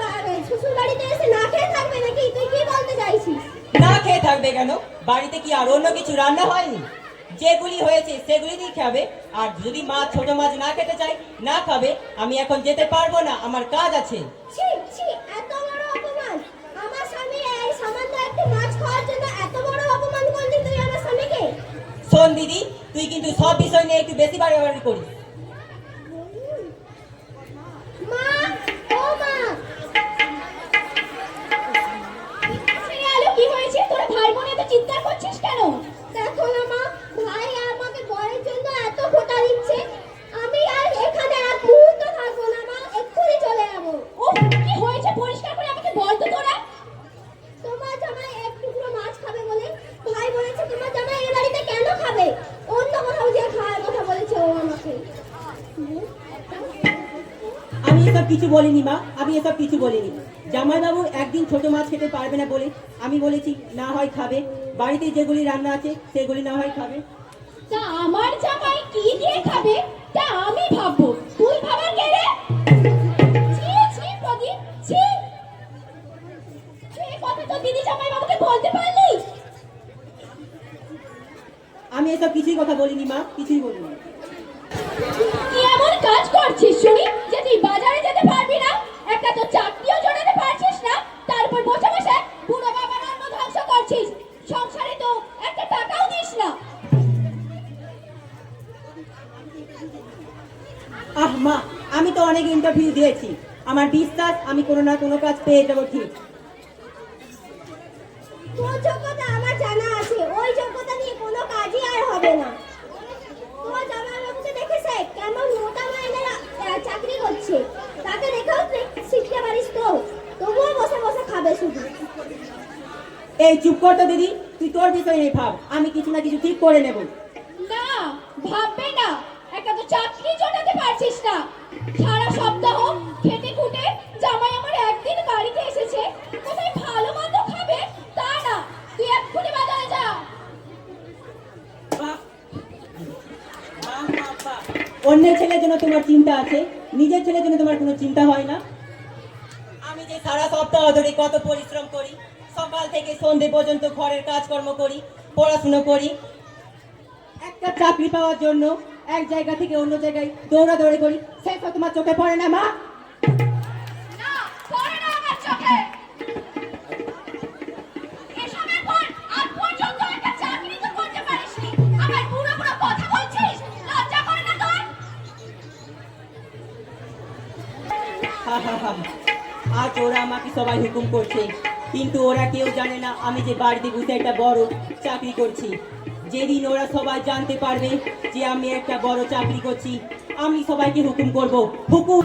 শ্বশুর বাড়িতে এসে না খেয়ে থাকবে নাকি? তুই কি বলতে চাইছিস? না খেয়ে থাকবে কেন? বাড়িতে কি আর অন্য কিছু রান্না হয়নি? যেগুলি হয়েছে সেগুলি দিয়ে খাবে। আর যদি মাছ, ছোট মাছ না খেতে চাই, না খাবে। আমি এখন যেতে পারবো না, আমার কাজ আছে। ছি ছি, এত বড় অপমান! আমার স্বামী এই সামান্য একটু মাছ খাওয়ার জন্য এত বড় অপমান করলি তুই আমার স্বামীকে? শোন দিদি, তুই কিন্তু সব বিষয় নিয়ে একটু বেশি বাড়াবাড়ি করিস। মা, ও মা! কি হয়েছে? তোরা ভাই বোন এত চিৎকার করছিস কেন? দেখো না মা, ভাই আমাকে বরের জন্য এত খোঁটা দিচ্ছে। আমি আর এখানে এক মুহূর্ত থাকবো না মা, এক্ষুনি চলে যাবো। ও কি হয়েছে পরিষ্কার করে আমাকে বল তো তোরা। তোমার জামাই এক টুকরো মাছ খাবে বলে ভাই বলেছে তোমার জামাই এই বাড়িতে কেন খাবে? অন্য কোথাও যে খাওয়ার কথা বলেছে ও আমাকে। আমি এসব কিছু বলিনি মা, আমি এসব কিছু বলিনি। জামাইবাবু একদিন ছোট মাছ খেতে পারবে না বলে আমি বলেছি না হয় খাবে, বাড়িতে যেগুলি রান্না আছে সেগুলি না হয় খাবে। তা আমার জামাই কি দিয়ে খাবে তা আমি ভাববো, তুই ভাবার কে রে? ছি ছি প্রদীপ, ছি! এই কথা তো দিদি জামাই বাবুকে বলতে পারলি? আমি এসব কিছুই কথা বলিনি মা, কিছুই বলিনি। কি এমন কাজ করছিস শুনি যে তুই বাজারে যেতে পারবি না? একটা তো চাকরিও জোটাতে পারছিস না, তারপর বসে বসে পুরো বাবার অন্ন ধ্বংস করছিস। সংসারে তো একটা টাকাও দিস না। আহ মা, আমি তো অনেক ইন্টারভিউ দিয়েছি, আমার বিশ্বাস আমি কোনো না কোনো কাজ পেয়ে যাবো ঠিক। তোর যোগ্যতা আমার জানা আছে, ওই যোগ্যতা নিয়ে কোনো কাজই আর হবে না। তোমার জামাইবাবুকে দেখে শেখ, কেমন মোটা মাইনের চাকরি করছে। তাকে দেখেও শিখতে পারিস তো, তবুও বসে বসে খাবে শুধু। এই চুপ কর তো দিদি, তুই তোর বিষয় নেই ভাব, আমি কিছু না কিছু ঠিক করে নেব। না, ভাববে না। একটা তো চাকরি জোটাতে পারছিস না, সারা সপ্তাহ খেটে খুঁটে জামাই আমার একদিন বাড়িতে এসেছে, কোথায় ভালো মন্দ খাবে তা না। তুই এক্ষুনি বাজারে যা। অন্যের ছেলের জন্য তোমার চিন্তা আছে, নিজের ছেলের জন্য তোমার কোনো চিন্তা হয় না। আমি যে সারা সপ্তাহ ধরে কত পরিশ্রম করি, সকাল থেকে সন্ধে পর্যন্ত ঘরের কাজকর্ম করি, পড়াশুনো করি, একটা চাকরি পাওয়ার জন্য এক জায়গা থেকে অন্য জায়গায় দৌড়াদৌড়ি করি, সেটা তোমার চোখে পড়ে না মা? না, পড়ে না আমার চোখে। এসবের পর আজ পর্যন্ত একটা চাকরি তো করতে পারিসনি। আমার পুরো পুরো কথা বলছিস, লজ্জা করে না তোর? আজ ওরা আমাকে সবাই হুকুম করছে, কিন্তু ওরা কেউ জানে না আমি যে বাড়িতে বসে একটা বড় চাকরি করছি। যেদিন ওরা সবাই জানতে পারবে যে আমি একটা বড় চাকরি করছি, আমি সবাইকে হুকুম করব, হুকুম।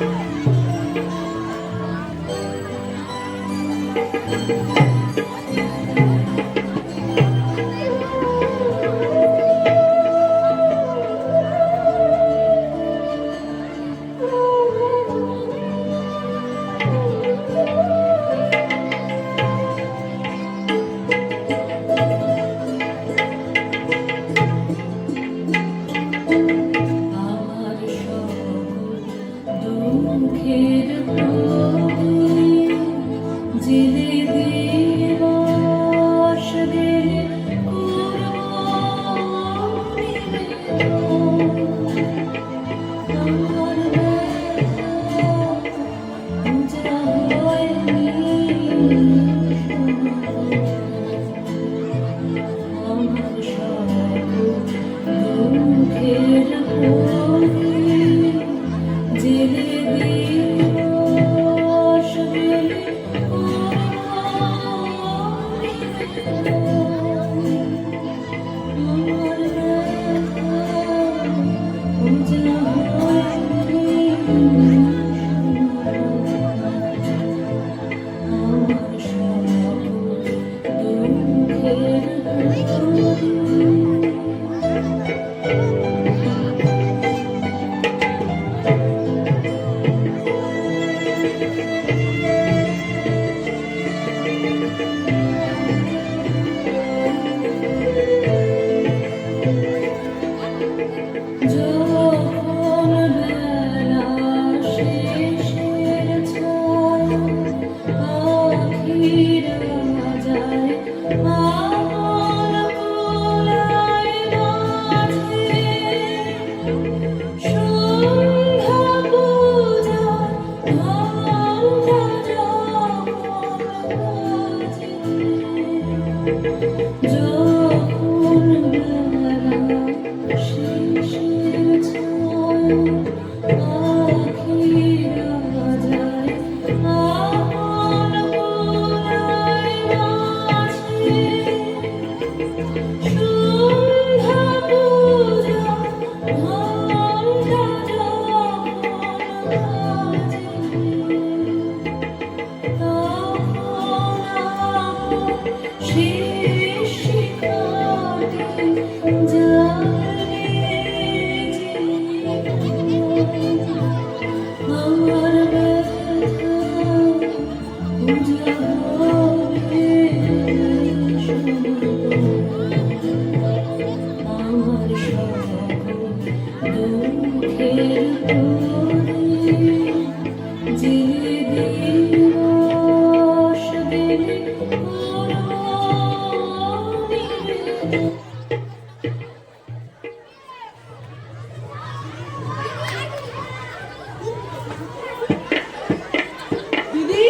দিদি,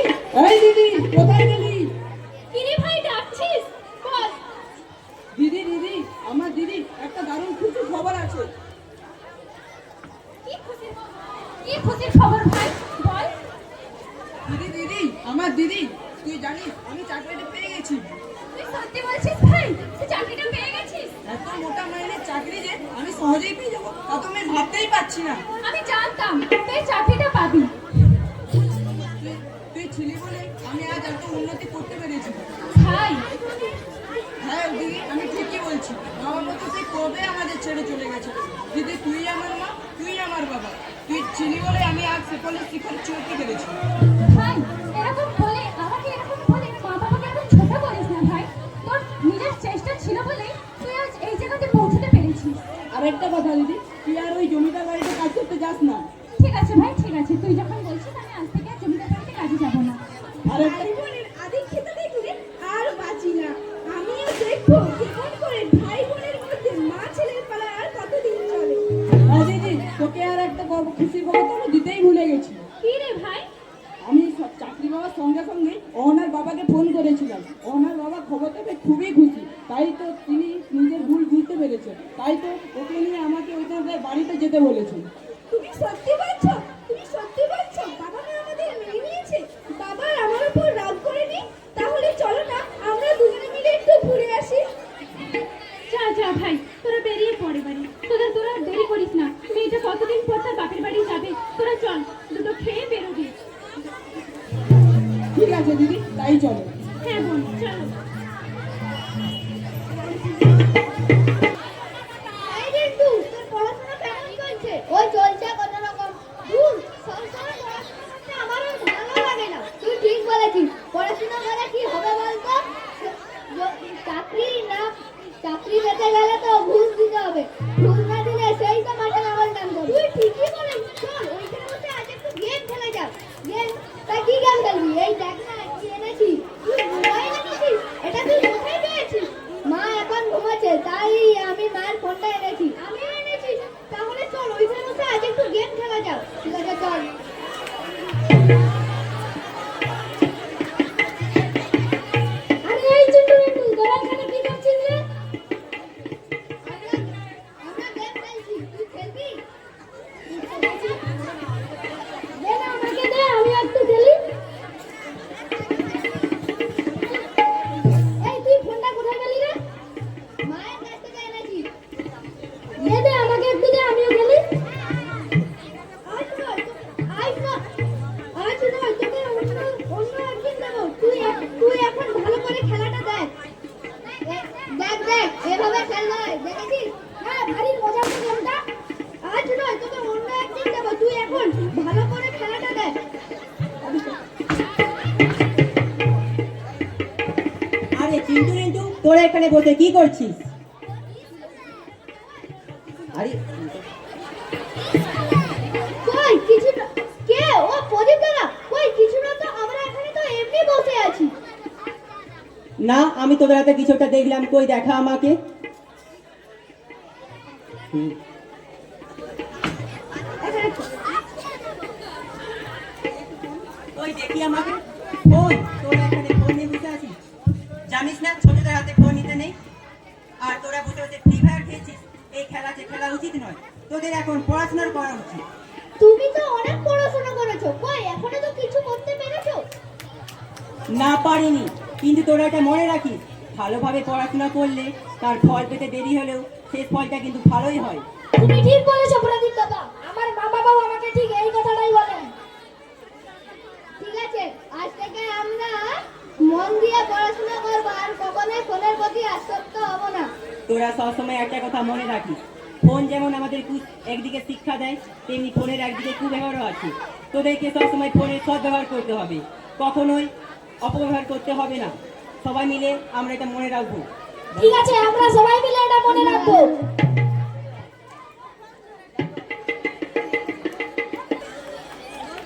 এই দিদি, কোথায় গেলি? কিরে ভাই, ডাকছিস? বল। দিদি দিদি, আমার দিদি একটা দারুণ খুশি খবর আছে। কি খুশির খবর ভাই, বল। দিদি দিদি, আমার দিদি, তুই জানিস আমি চাকরিটা পেয়ে গেছি। তুই সত্যি বলছিস ভাই? তুই চাকরিটা পেয়ে গেছিস? এত মোটা মাইনের চাকরি যে আমি সহজেই পেয়ে যাবো তা তো আমি ভাবতেই পারছি না। আমি জানতাম তুই চাকরিটা পাবি। তুই ছিলি বলে আমি আজ এত উন্নতি করতে পেরেছি। ভাই, হ্যাঁ দিদি, আমি ঠিকই বলছি। বাবা মা তো সেই কবে আমাদের ছেড়ে চলে গেছে। দিদি, তুই আমার মা, তুই আমার বাবা। তুই ছিলি বলে আমি আজ সকলের শিখরে চড়তে পেরেছি। ভাই, এরকম বলে আমাকে এরকম বলে মা বাবাকে এখন ছোট করিস না ভাই। তোর নিজের চেষ্টা ছিল বলেই তুই আজ এই জায়গাতে পৌঁছতে পেরেছিস। আর একটা কথা দিদি, তুই আর ওই জমিদার বাড়িতে কাজ করতে যাস না। ঠিক আছে ভাই, ঠিক আছে, তুই যখন বলছিস আমি আজ থেকে আর জমিদার বাড়িতে কাজে যাব না। আর একটা আদিক্ষেতা দেখলে আর বাঁচি না। আমিও দেখবো কেমন করে ভাই বোনের মধ্যে মা ছেলের পালা আর কতদিন চলে। আজ সঙ্গে সঙ্গে অহনার বাবাকে ফোন করেছিলাম। অহনার বাবা খবরটা পেয়ে খুবই খুশি, তাই তো তিনি নিজের ভুল বুঝতে পেরেছেন, তাই তো ওকে নিয়ে আমাকে ওইখানকার বাড়িতে যেতে বলেছেন। তুমি সত্যি বলছো? তুমি সত্যি বলছো বাবা মা আমাদের মেনে নিয়েছে? বাবা আর আমার উপর রাগ করেনি? তাহলে চলো না আমরা দুজনে মিলে একটু ঘুরে আসি। যা যা ভাই, তোরা বেরিয়ে পড়ে বাড়ি। তোরা দেরি করিস না, মেয়েটা কতদিন পর তার বাপের বাড়ি যাবে। তোরা চল, দুটো খেয়ে বেরোবি। ঠিক আছে দিদি, তাই চলো। হ্যাঁ বোন, চলো। এই রিন্টু, তোর পড়াশোনা কেমন চলছে? ওই চলছে কোনো রকম। ধুর, সবসময় পড়াশোনা করতে আমার আর ভালো লাগে না। তুই ঠিক বলেছিস, পড়াশোনা করে কি হবে বলতো? চাকরি পেতে গেলে তো ঘুষ দিতে হবে। ঘুষ না দিলে সেই তো মাঠে আমার নাম করবে। তুই ঠিকই বলেছিস। চল ওইখানে বসে আজ একটু গেম খেলা যাক। গেম? তা কি গেম খেলবি? এই দেখ না কি এনেছি। তুই মোবাইল এনেছিস? এটা তুই কোথায় পেয়েছিস? মা এখন ঘুমাচ্ছে, তাই আমি মায়ের ফোনটা এনেছি। আমি এনেছি? তাহলে চল ওইখানে বসে আজ একটু গেম খেলা যাক। ঠিক আছে চল। আরে এই চিন্টু রিন্টু, তোরা এখানে কি করছিস রে? আমরা গেম খেলছি, তুই খেলবি? দে না আমাকে দে, আমি একটু খেলি। এই তুই ফোনটা কোথায় পেলি রে? মায়ের কাছ থেকে এনেছি। দে আমাকে একটু দে, আমিও খেলি। আজ নয়, তোকে অন্য একদিন দেবো। তুই এখন ভালো করে খেলাটা দেখ। দেখ এভাবে খেলতে হয়, দেখেছিস? হ্যাঁ, ভারী মজা হচ্ছে গেমটা। আজ নয়, তোকে অন্য একদিন দেবো। তুই এখন ভালো করে খেলাটা দেখ। আরে চিন্টু রিন্টু, তোরা এখানে বসে কি করছিস? আরে কই কিছু না। কে? ও প্রদীপ দাদা। কই কিছু না তো, আমরা এখানে তো এমনি বসে আছি। না, আমি তোদের হাতে কিছু একটা দেখলাম, কই দেখা আমাকে। ওই দেখি আমাকে। ফোন? তোরা এখানে ফোন নিয়ে বসে আছিস? জানিস না ছোটদের হাতে ফোন নিতে নেই? আর তোরা বসে বসে ফ্রি ফায়ার খেলছিস। এই খেলা যে খেলা উচিত নয়, তোদের এখন পড়াশোনা করা উচিত। তুমি তো অনেক পড়াশোনা করেছো, কই এখনো তো কিছু করতে পেরেছো? না পারিনি, কিন্তু তোরা এটা মনে রাখিস, ভালোভাবে পড়াশোনা করলে তার ফল পেতে দেরি হলেও শেষ ফলটা কিন্তু ভালোই হয়। তুমি ঠিক বলেছো প্রদীপ দাদা, আমার মা বাবাও আমাকে ঠিক এই কথাটাই বলেন। ঠিক আছে, আজ থেকে আমরা মন দিয়ে পড়াশোনা করব আর কখনোই ফোনের প্রতি আসক্ত হব না। তোরা সবসময় একটা কথা মনে রাখিস, ফোন যেমন আমাদের একদিকে শিক্ষা দেয়, তেমনি ফোনের একদিকে কুব্যবহারও আছে। তোদেরকে সবসময় ফোনের সদ্ব্যবহার করতে হবে, কখনোই অপব্যবহার করতে হবে না। সবাই মিলে আমরা এটা মনে রাখবো। ঠিক আছে, আমরা সবাই মিলে এটা মনে রাখবো।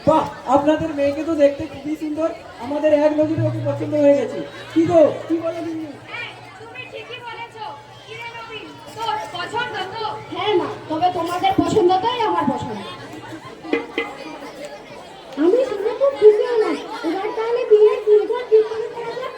বাহ, আপনাদের মেয়েকে তো দেখতে খুবই সুন্দর। আমাদের এক নজরে ওকে পছন্দ হয়ে গেছে। কি গো, কি বলো দিদি? তুমি ঠিকই বলেছো। কি রে নবীন, তোর পছন্দ তো? হ্যাঁ মা, তবে তোমাদের পছন্দটাই আমার পছন্দ। আমি শুনে খুব খুশি হলাম। এবার তাহলে বিয়ের দিনটা ঠিক করে ফেলা যাক।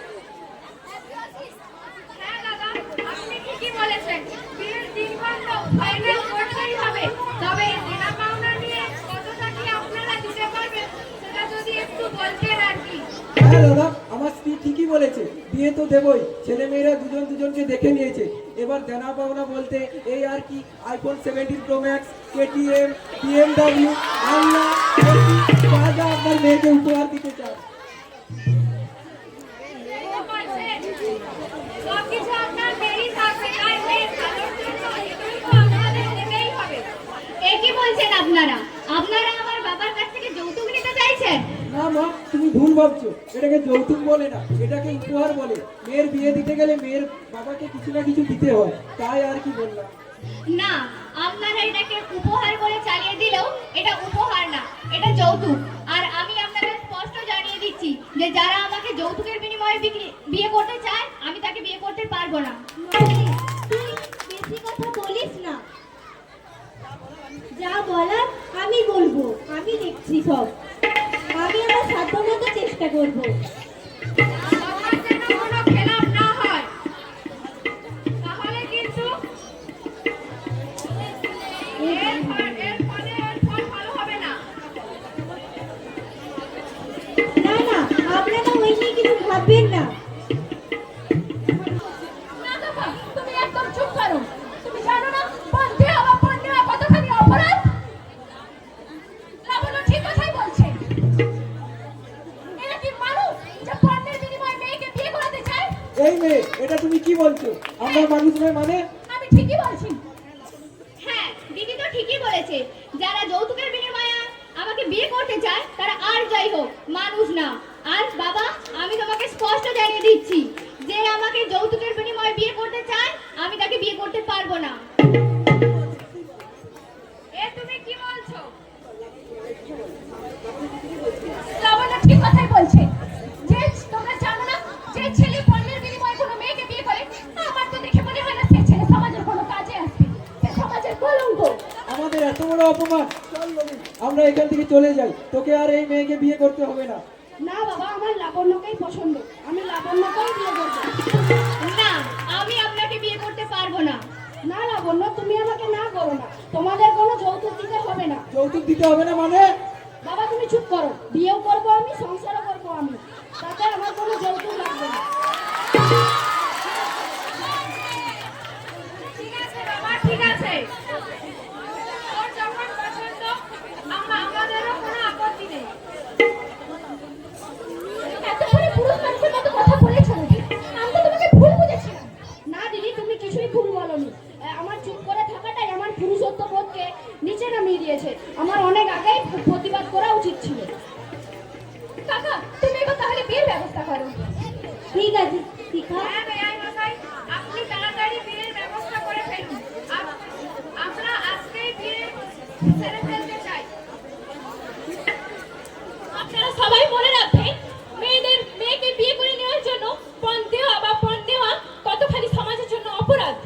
হ্যাঁ দাদা, আপনি ঠিকই বলেছেন। বিয়ের দিনক্ষণ তো ফাইনাল করতেই হবে। তবে দেনা পাওনা নিয়ে কতটা কি আপনারা দিতে পারবেন সেটা যদি একটু বলতেন আর কি। হ্যাঁ দাদা, আমার স্ত্রী ঠিকই বলেছে, বিয়ে তো দেবই। ছেলে মেয়েরা দুজন দুজনকে দেখে নিয়েছে। এবার দেনা পাওনা বলতে এই আর কি, iPhone 17 pro max, KTM, BMW, আল্লাহ যা যা আপনার মেয়েকে উপহার দিতে চান। সবকিছু আপনার মেয়েরই থাকবে, আর মেয়ের ভালোর জন্য এগুলো তো আপনাদের দেবেই হবে। এ কি বলছেন আপনারা? আপনারা আমার বাবার কাছ থেকে যৌতুক নিতে চাইছেন? না মা, তুমি ভুল ভাবছো। এটাকে যৌতুক বলে না, এটাকে উপহার বলে। মেয়ের বিয়ে দিতে গেলে মেয়ের বাবাকে কিছু না কিছু দিতে হয়, তাই আর কি বললাম। না, আপনারা এটাকে উপহার বলে চালিয়ে দিলেও এটা উপহার না, এটা যৌতুক। আর আমি আপনাদের স্পষ্ট জানিয়ে দিচ্ছি যে যারা আমাকে যৌতুকের বিনিময়ে বিয়ে করতে চায়, আমি তাকে বিয়ে করতে পারবো না। তুই বেশি কথা বলিস না। যা বলার আমি বলবো, আমি দেখছি সব। আমি আমার সাধ্যমতো চেষ্টা করব। আমার যেন কোনো খেলাপ না হয়, তাহলে কিন্তু এর ফল ভালো হবে না। না না, আপনারা ওই নিয়ে কিছু ভাববেন না। না কাকা, তুমি একদম চুপ করো। তুমি জানো না পন্থে আমার পণ্যে কতখানি অপরাধ? লাবণ্য ঠিক কথাই বলছে। এরা কি মানুষ যে পণ্যের বিনিময়ে মেয়েকে বিয়ে করাতে চায়? এই মেয়ে, এটা তুমি কি বলছো? আমরা মানুষ নয় মানে? আমি ঠিকই বলছি। হ্যাঁ, দিদি তো ঠিকই বলেছে। যারা যৌতুকের বিনিময়ে আমাকে বিয়ে করতে চায় তারা আর যাই হোক মানুষ না। আর বাবা, আমি তোমাকে স্পষ্ট জানিয়ে দিচ্ছি, যে আমাকে যৌতুকের বিনিময়ে বিয়ে করতে চায় আমি তাকে বিয়ে করতে পারবো না। এ তুমি কি বলছো? লাবণ্য ঠিক কথাই বলছে। যে তোমরা জানো না, যে ছেলে পণ্যের বিনিময়ে কোনো মেয়েকে বিয়ে করে, আমার তো দেখে মনে হয় না সে ছেলে সমাজের কোনো কাজে আসবে। সে সমাজের কলঙ্ক। আমাদের এত বড় অপমান! চল রবি, আমরা এখান থেকে চলে যাই। তোকে আর এই মেয়েকে বিয়ে করতে হবে না। না বাবা, আমার লাবণ্যকেই পছন্দ। আমি লাবণ্যকেই বিয়ে করবো। না, আমি আপনাকে বিয়ে করতে পারবো না। না লাবণ্য, তুমি আমাকে না করো না। তোমাদের কোনো যৌতুক দিতে হবে না। যৌতুক দিতে হবে না মানে? বাবা তুমি চুপ করো। বিয়েও করবো আমি, সংসারও করবো আমি, তাতে আমার কোনো যৌতুক লাগবে না। ঠিক আছে বাবা, ঠিক আছে। তোর যখন পছন্দ, আমাদেরও কোনো আপত্তি নেই। এত করে পুরুষ মানুষের মতো কথা বলেছো নাকি? আমি তো তোমাকে ভুল বুঝেছিলাম। না দিদি, তুমি কিছুই ভুল বলনি। আমার চুপ করে থাকাটাই আমার পুরুষত্ব বোধকে নিচে নামিয়ে দিয়েছে। আমার অনেক আগেই প্রতিবাদ করা উচিত ছিল। কাকা, তুমি এবার তাহলে বিয়ের ব্যবস্থা করো। ঠিক আছে শিখা। হ্যাঁ বেআই মশাই, আপনি তাড়াতাড়ি বিয়ের ব্যবস্থা করে ফেলুন। আমরা আজকেই বিয়ে সেরে ফেলতে চাই। আপনারা সবাই মনে রাখবেন, মেয়েকে বিয়ে করে নেওয়ার জন্য পণ দেওয়া বা পণ নেওয়া কতখানি সমাজের জন্য অপরাধ।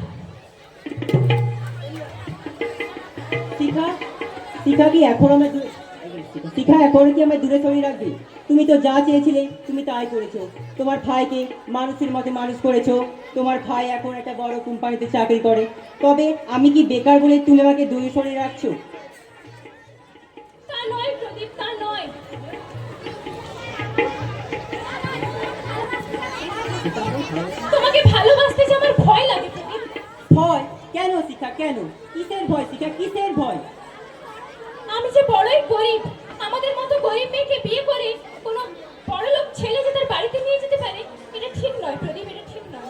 শিখা কি এখন আমায় শিখা এখন কি আমায় দূরে সরিয়ে রাখবে? তুমি তো যা চেয়েছিলে তুমি তাই করেছো। তোমার ভাইকে মানুষের মতো মানুষ করেছো। তোমার ভাই এখন একটা বড় কোম্পানিতে চাকরি করে। তবে আমি কি বেকার বলে তুমি আমাকে দূরে সরিয়ে রাখছো? তা নয় প্রদীপ, তা নয়। তোমাকে ভালোবাসতে যে আমার ভয় লাগে প্রদীপ। ভয়? কেন শিখা, কেন? কিসের ভয় শিখা, কিসের ভয়? আমি যে বড়ই গরিব, আমাদের মতো গরিব মেয়েকে বিয়ে করে কোনো বড়লোক ছেলে যে তার বাড়িতে নিয়ে যেতে পারে, এটা ঠিক নয় প্রদীপ, এটা ঠিক নয়।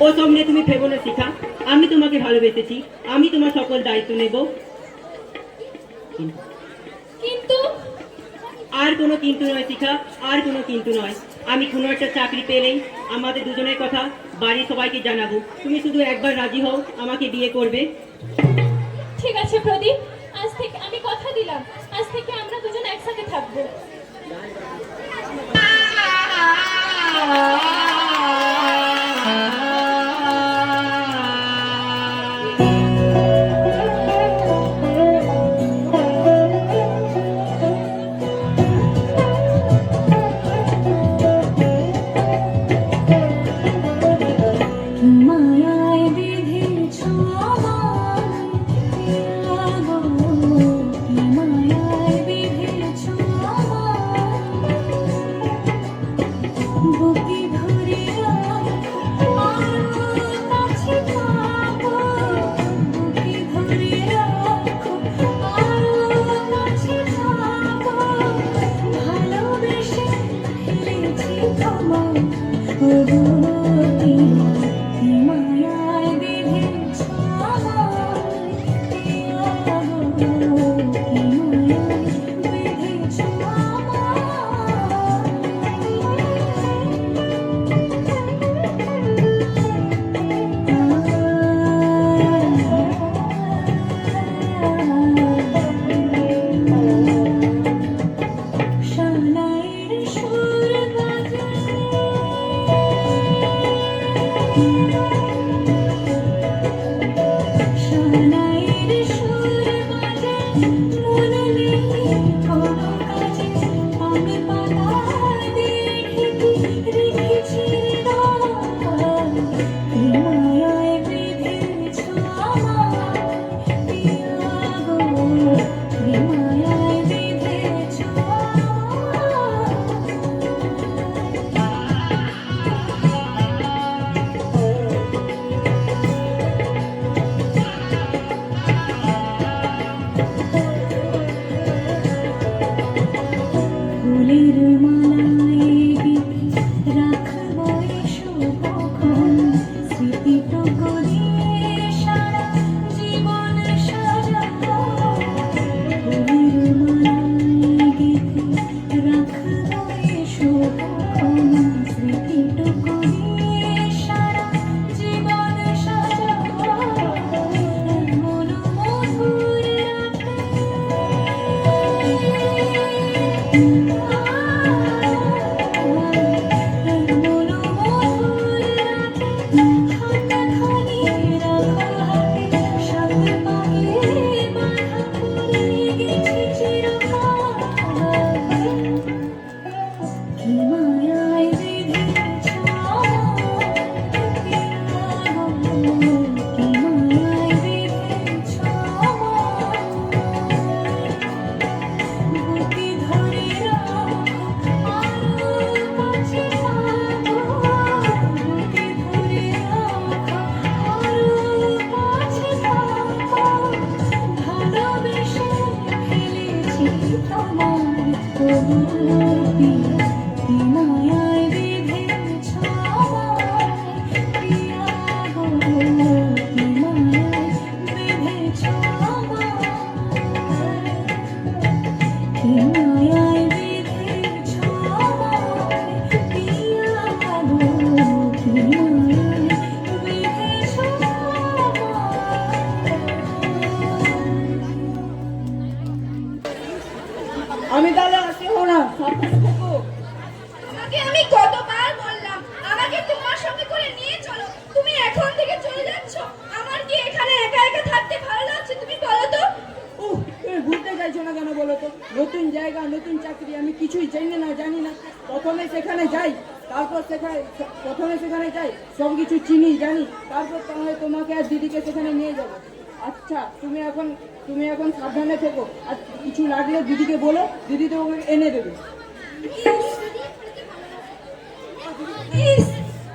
ও সামনে তুমি ভেবো না শিখা, আমি তোমাকে ভালোবেসেছি, আমি তোমার সকল দায়িত্ব নেব। কিন্তু আর কোনো কিন্তু নয় শিখা, আর কোনো কিন্তু নয়। আমি কোনো একটা চাকরি পেলেই আমাদের দুজনের কথা বাড়ির সবাইকে জানাবো। তুমি শুধু একবার রাজি হও, আমাকে বিয়ে করবে। ঠিক আছে প্রদীপ, আজ থেকে আমি কথা দিলাম, আজ থেকে আমরা দুজন একসাথে থাকবো। মায়ায় বেঁধেছ আমায়, কি মায়া আমি তাহলে আসি না, সাবধানে থেকো। তোমাকে আমি কতবার বললাম আমাকে তোমার সঙ্গে করে নিয়ে চলো, তুমি এখন থেকে চলে যাচ্ছ। আমার কি এখানে একা একা থাকতে ভালো লাগছে তুমি বলো তো? তুমি ঘুরতে চাইছো না কেন বলো তো? নতুন জায়গা, নতুন চাকরি, আমি কিছুই জানি না। প্রথমে সেখানে যাই, প্রথমে সেখানে যাই, সব কিছু চিনি জানি, তারপর তাহলে তোমাকে আর দিদিকে সেখানে নিয়ে যাবো। আচ্ছা তুমি এখন সাবধানে থেকো, আর কিছু লাগলে দিদিকে বলো, দিদি তোমাকে এনে দেবে। ইস,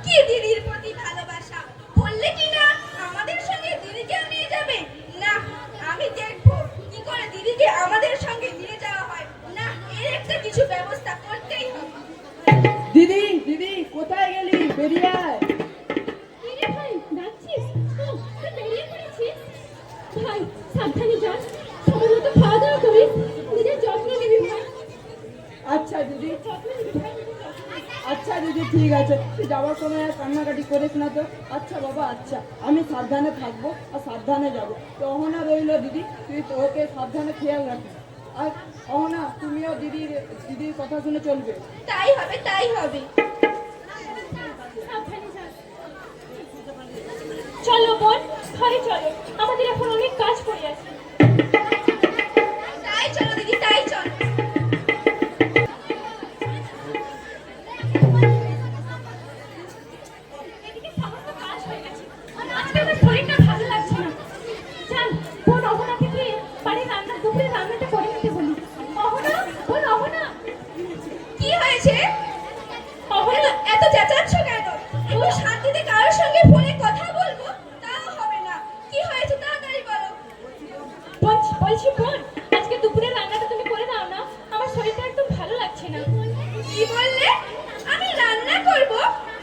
কি দিদির প্রতি ভালোবাসা! বললে কি না আমাদের সঙ্গে দিদিকেও নিয়ে যাবে? না, আমি দেখবো কি করে দিদিকে আমাদের সঙ্গে নিয়ে যাওয়া হয়। না, এর একটা কিছু ব্যবস্থা করতেই হবে। দিদি কোথায় গেলি? বেরিয়ে আয়। কি রে ভাই, ডাকছিস? ও, তুই বেরিয়ে পড়েছিস? ভাই, সাবধানে যাস, সময় মতো খাওয়া দাওয়া করিস, নিজের যত্ন নিবি ভাই। আচ্ছা দিদি, যত্ন নিবি ভাই, নিজের যত্ন নিবি। আচ্ছা দিদি, ঠিক আছে। তুই যাওয়ার সময় আর কান্নাকাটি করিস না তো। আচ্ছা বাবা, আচ্ছা, আমি সাবধানে থাকবো আর সাবধানে যাবো। তো অহনা রইলো দিদি, তুই ওকে সাবধানে খেয়াল রাখিস। আর অহনা, তুমিও দিদির কথা শুনে চলবে। তাই হবে, তাই হবে। সাবধানে যাস। চলো বোন, ঘরে চলো, আমাদের এখন অনেক কাজ পড়ে আছে। তাই চলো দিদি, তাই চলো। এদিকে সমস্ত কাজ হয়ে গেছে, আর আজকে আমার শরীরটা ভালো লাগছে না। চল, বোন অহনাকে গিয়ে বাড়ির দুপুরে রান্নাটা করে নিতে বলি। অহনা, বোন অহনা। কি হয়েছে? অহনা, এত চেঁচাচ্ছ কেন? একটু শান্তিতে কারোর সঙ্গে ফোনে কথা বলবো, তাও হবে না। কি হয়েছে তাড়াতাড়ি বলো। বলছি বোন, আজকে দুপুরে রান্নাটা তুমি করে দাও না, আমার শরীরটা একদম ভালো লাগছে না। কি বললে? আমি রান্না করব?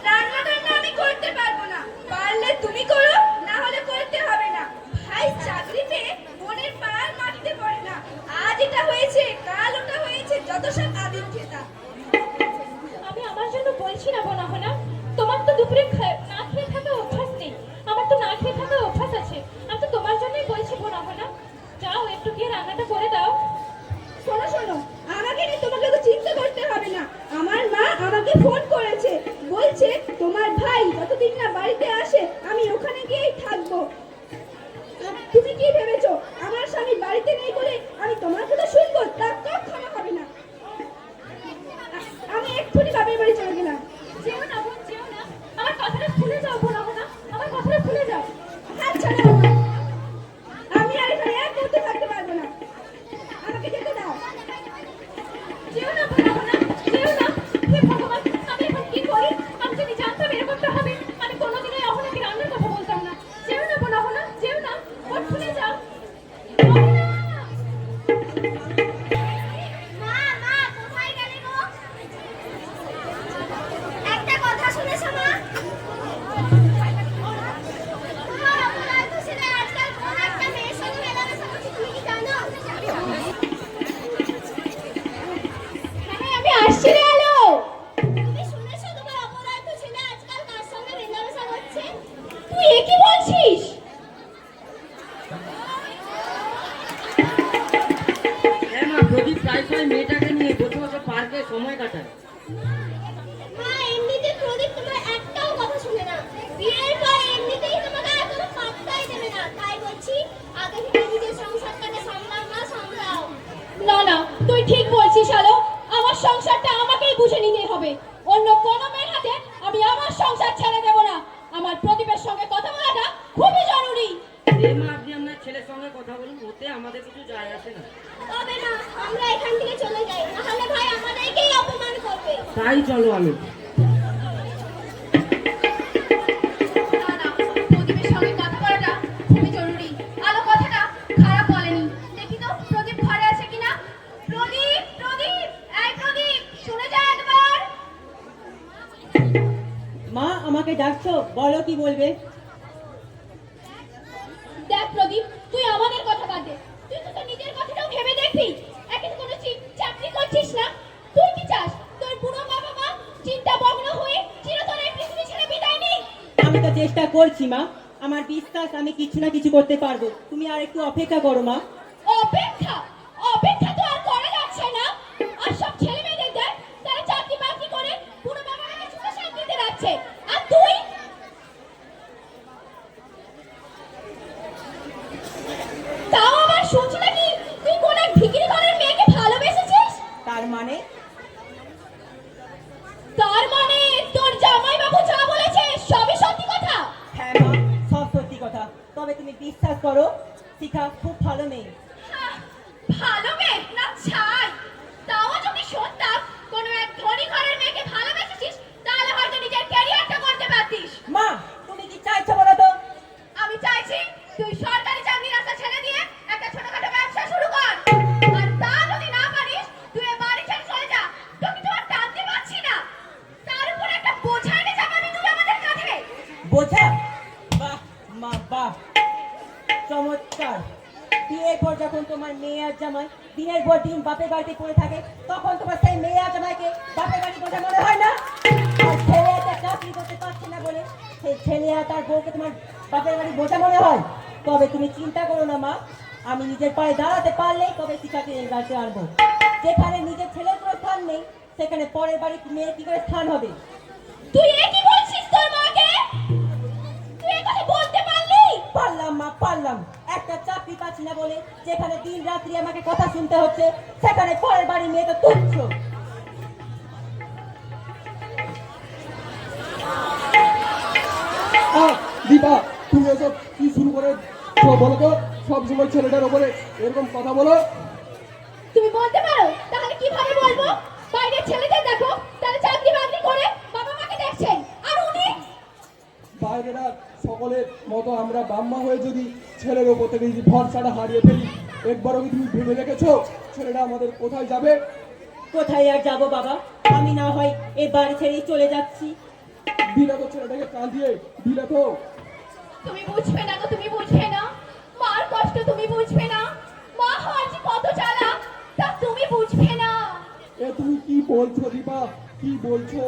রান্না আমি করতে পারবো না। পারলে তুমি করো, না হলে করতে হবে না। ভাই চাকরি পেয়ে বোনের পার মাটিতে পড়ে না। আজ এটা হয়েছে, কাল ওটা হয়েছে, যত সব আদিম খেতা। আমি আমার জন্য বলছি না বোন অহনা, তোমার তো দুপুরে না খেয়ে থাকা অভ্যাস নেই, আমার তো না খেয়ে থাকা অভ্যাস আছে। আমি তো তোমার জন্যই বলছি বোন অহনা, যাও একটু গিয়ে রান্নাটা করে দাও। শোনো, আমাকে নিয়ে তোমাকে তো চিন্তা করতে হবে না। আমার মা আমাকে ফোন করেছে, বলছে তোমার ভাই যতদিন না বাড়িতে আসে আমি ওখানে গিয়েই থাকবো। তুমি কি ভেবেছো আমার স্বামী বাড়িতে নেই বলে আমি তোমার কথা শুনবো? তা কখনো হবে না। আমি এক্ষুনি বাপের বাড়ি চলে গেলাম। যেও না বোন, যেও না, আমার কথাটা শুনে যাও বোন অহনা, আমার কথাটা শুনে যাও। হাত ছাড়ো আমার। আমি আর এখানে এক মুহূর্তে থাকতে পারবো না। আমাকে যেতে দাও। যেও না বোন অহনা, যেও না। হে ভগবান, আমি এখন কি করি? আমি যদি জানতাম এরকমটা হবে, আমি কোনোদিনই অহনাকে রান্নার কথা বলতাম না। যেও না বোন অহনা, যেও না, বোন শুনে যাও। অহনা! মা কোথায় গেলে গো? একটা কথা শুনেছো মা? আজকাল কোন একটা মেয়ের সঙ্গে মেলামেশা করছে, তুমি কি জানো? হ্যাঁ, আমি আসছি রে আলো। তুমি শুনেছো তোমার অপদার্থ ছেলে আজকাল কার সঙ্গে মেলামেশা করছে? তুই এ কি বলছিস? হ্যাঁ মা, প্রদীপ প্রায়শই মেয়েটাকে নিয়ে বসে বসে পার্কে সময় কাটায়। মা, এমনিতে প্রদীপ তোমার একটাও কথা শুনে না। বিয়ের পর এমনিতেই তোমাকে আর কোনো পাত্তাই দেবে না। তাই বলছি, আগে থেকে নিজের সংসারটাকে সামলাও মা, সামলাও। না, তুই ঠিক বলছিস আলো। আমার সংসারটা আমাকেই বুঝে নিতে হবে। অন্য কোনো মেয়ের হাতে আমি আমার সংসার ছেড়ে দেব না। আমার প্রদীপের সঙ্গে কথা বলাটা খুবই জরুরি। মা, আপনি আপনার ছেলের সঙ্গে কথা বলুন, ওতে আমাদের কিছু যায় আসে না। তবে না, আমরা এখান থেকে চলে যাই, নাহলে ভাই আমাদেরকেই অপমান করবে। তাই চলো আমি। না, প্রদীপের সঙ্গে কথা বলাটা খুবই জরুরি। আলো কথাটা খারাপ বলেনি। দেখি তো প্রদীপ ঘরে আছে কিনা। প্রদীপ আমাকে ডাকছো, বলো কি বলবে। দেখ প্রদীপ, তুই আমাদের কথা বাদ দে, তুই তো তোর নিজের কথাটাও ভেবে দেখবি। এখন কোনো চাকরি করছিস না, তুই কি চাস তোর বুড়ো বাবা মা চিন্তা মগ্ন হয়ে চিরতরে এই পৃথিবী ছেড়ে বিদায় নিক? আমি তো চেষ্টা করছি মা, আমার বিশ্বাস আমি কিছু না কিছু করতে পারবো। তুমি আর একটু অপেক্ষা করো মা। অপেক্ষা অপেক্ষা তো আর করা যাচ্ছে না। আর সব ছেলে মেয়েদের দেখ, তারা চাকরি বাকরি করে বুড়ো বাবা মাকে সুখে শান্তিতে রাখছে, আর তুই তাও আবার শুনছি নাকি তুই কোন এক ভিখিরি ঘরের মেয়েকে ভালোবেসেছিস। তার মানে তোর জামাই বাবু যা বলেছে সবই সত্যি কথা? হ্যাঁ মা, সব সত্যি কথা। তবে তুমি বিশ্বাস করো, শিখা খুব ভালো মেয়ে। হ্যাঁ, ভালো মেয়ে না ছাই। তাও যদি শুনতাম কোন এক ধনী ঘরের মেয়েকে ভালোবেসেছিস, তাহলে হয়তো নিজের ক্যারিয়ারটা করতে পারতিস। মা, তুমি কি চাইছো বলো তো? আমি চাইছি তুই সরকারি চাকরির আশা ছেড়ে দিয়ে একটা ছোটখাটো ব্যবসা শুরু কর। আর তা যদি না পারিস, তুই এ বাড়ি ছেড়ে চলে যা। তোকে তো আর টানতে পারছি না, তার উপর একটা বোঝা এনে চাপাবি তুই আমাদের কাঁধে। বোঝা? বাহ মা বাহ, চমৎকার। বিয়ের পর যখন তোমার মেয়ে আর জামাই দিনের পর দিন বাপের বাড়িতে পড়ে থাকে, তখন তোমার সেই মেয়ে আর জামাইকে বাপের বাড়ি বোঝা মনে হয় না? আর ছেলে একটা চাকরি করতে পারছে না বলে সেই ছেলে আর তার বউকে তোমার বাপের বাড়ি বোঝা মনে হয়? তবে তুমি চিন্তা করো না মা, আমি নিজের পায়ে দাঁড়াতে পারলেই তবে শিখাকে এই বাড়িতে আনবো। যেখানে নিজের ছেলের কোনো স্থান নেই, সেখানে পরের বাড়ির মেয়ের কি করে স্থান হবে? তুই এ কি বলছিস তোর মাকে? তুই এ কথা বলতে পারলি? পারলাম মা, পারলাম। একটা চাকরি পাচ্ছি না বলে যেখানে দিন রাত্রি আমাকে কথা শুনতে হচ্ছে, সেখানে পরের বাড়ির মেয়ে তো তুচ্ছ। দীপা, তুমি এসব কি শুরু করে বলো তো? সবসময় ছেলেটার ওপরে এরকম কথা বলো। তুমি বলতে পারো, তাহলে কিভাবে বলবো? বাইরের ছেলেদের দেখো, তারা চাকরি বাকরি করে বাবা মাকে দেখছেন, আর উনি বাইরেরা সকলের মতো আমরা বাম্মা হয়ে যদি ছেলের ওপর থেকে যদি ভরসাটা হারিয়ে ফেলি, একবারও কি তুমি ভেবে দেখেছো ছেলেটা আমাদের কোথায় যাবে? কোথায় আর যাবো বাবা, আমি না হয় এই বাড়ি ছেড়েই চলে যাচ্ছি। দিলে তো ছেলেটাকে কাঁদিয়ে দিলে তো। তুমি বুঝবে না গো, তুমি বুঝবে না। মার কষ্ট তুমি বুঝবে না। মা হয় যে কত জ্বালা, তা তুমি বুঝবে না। এ তুমি কি বলছো দীপা, কি বলছো?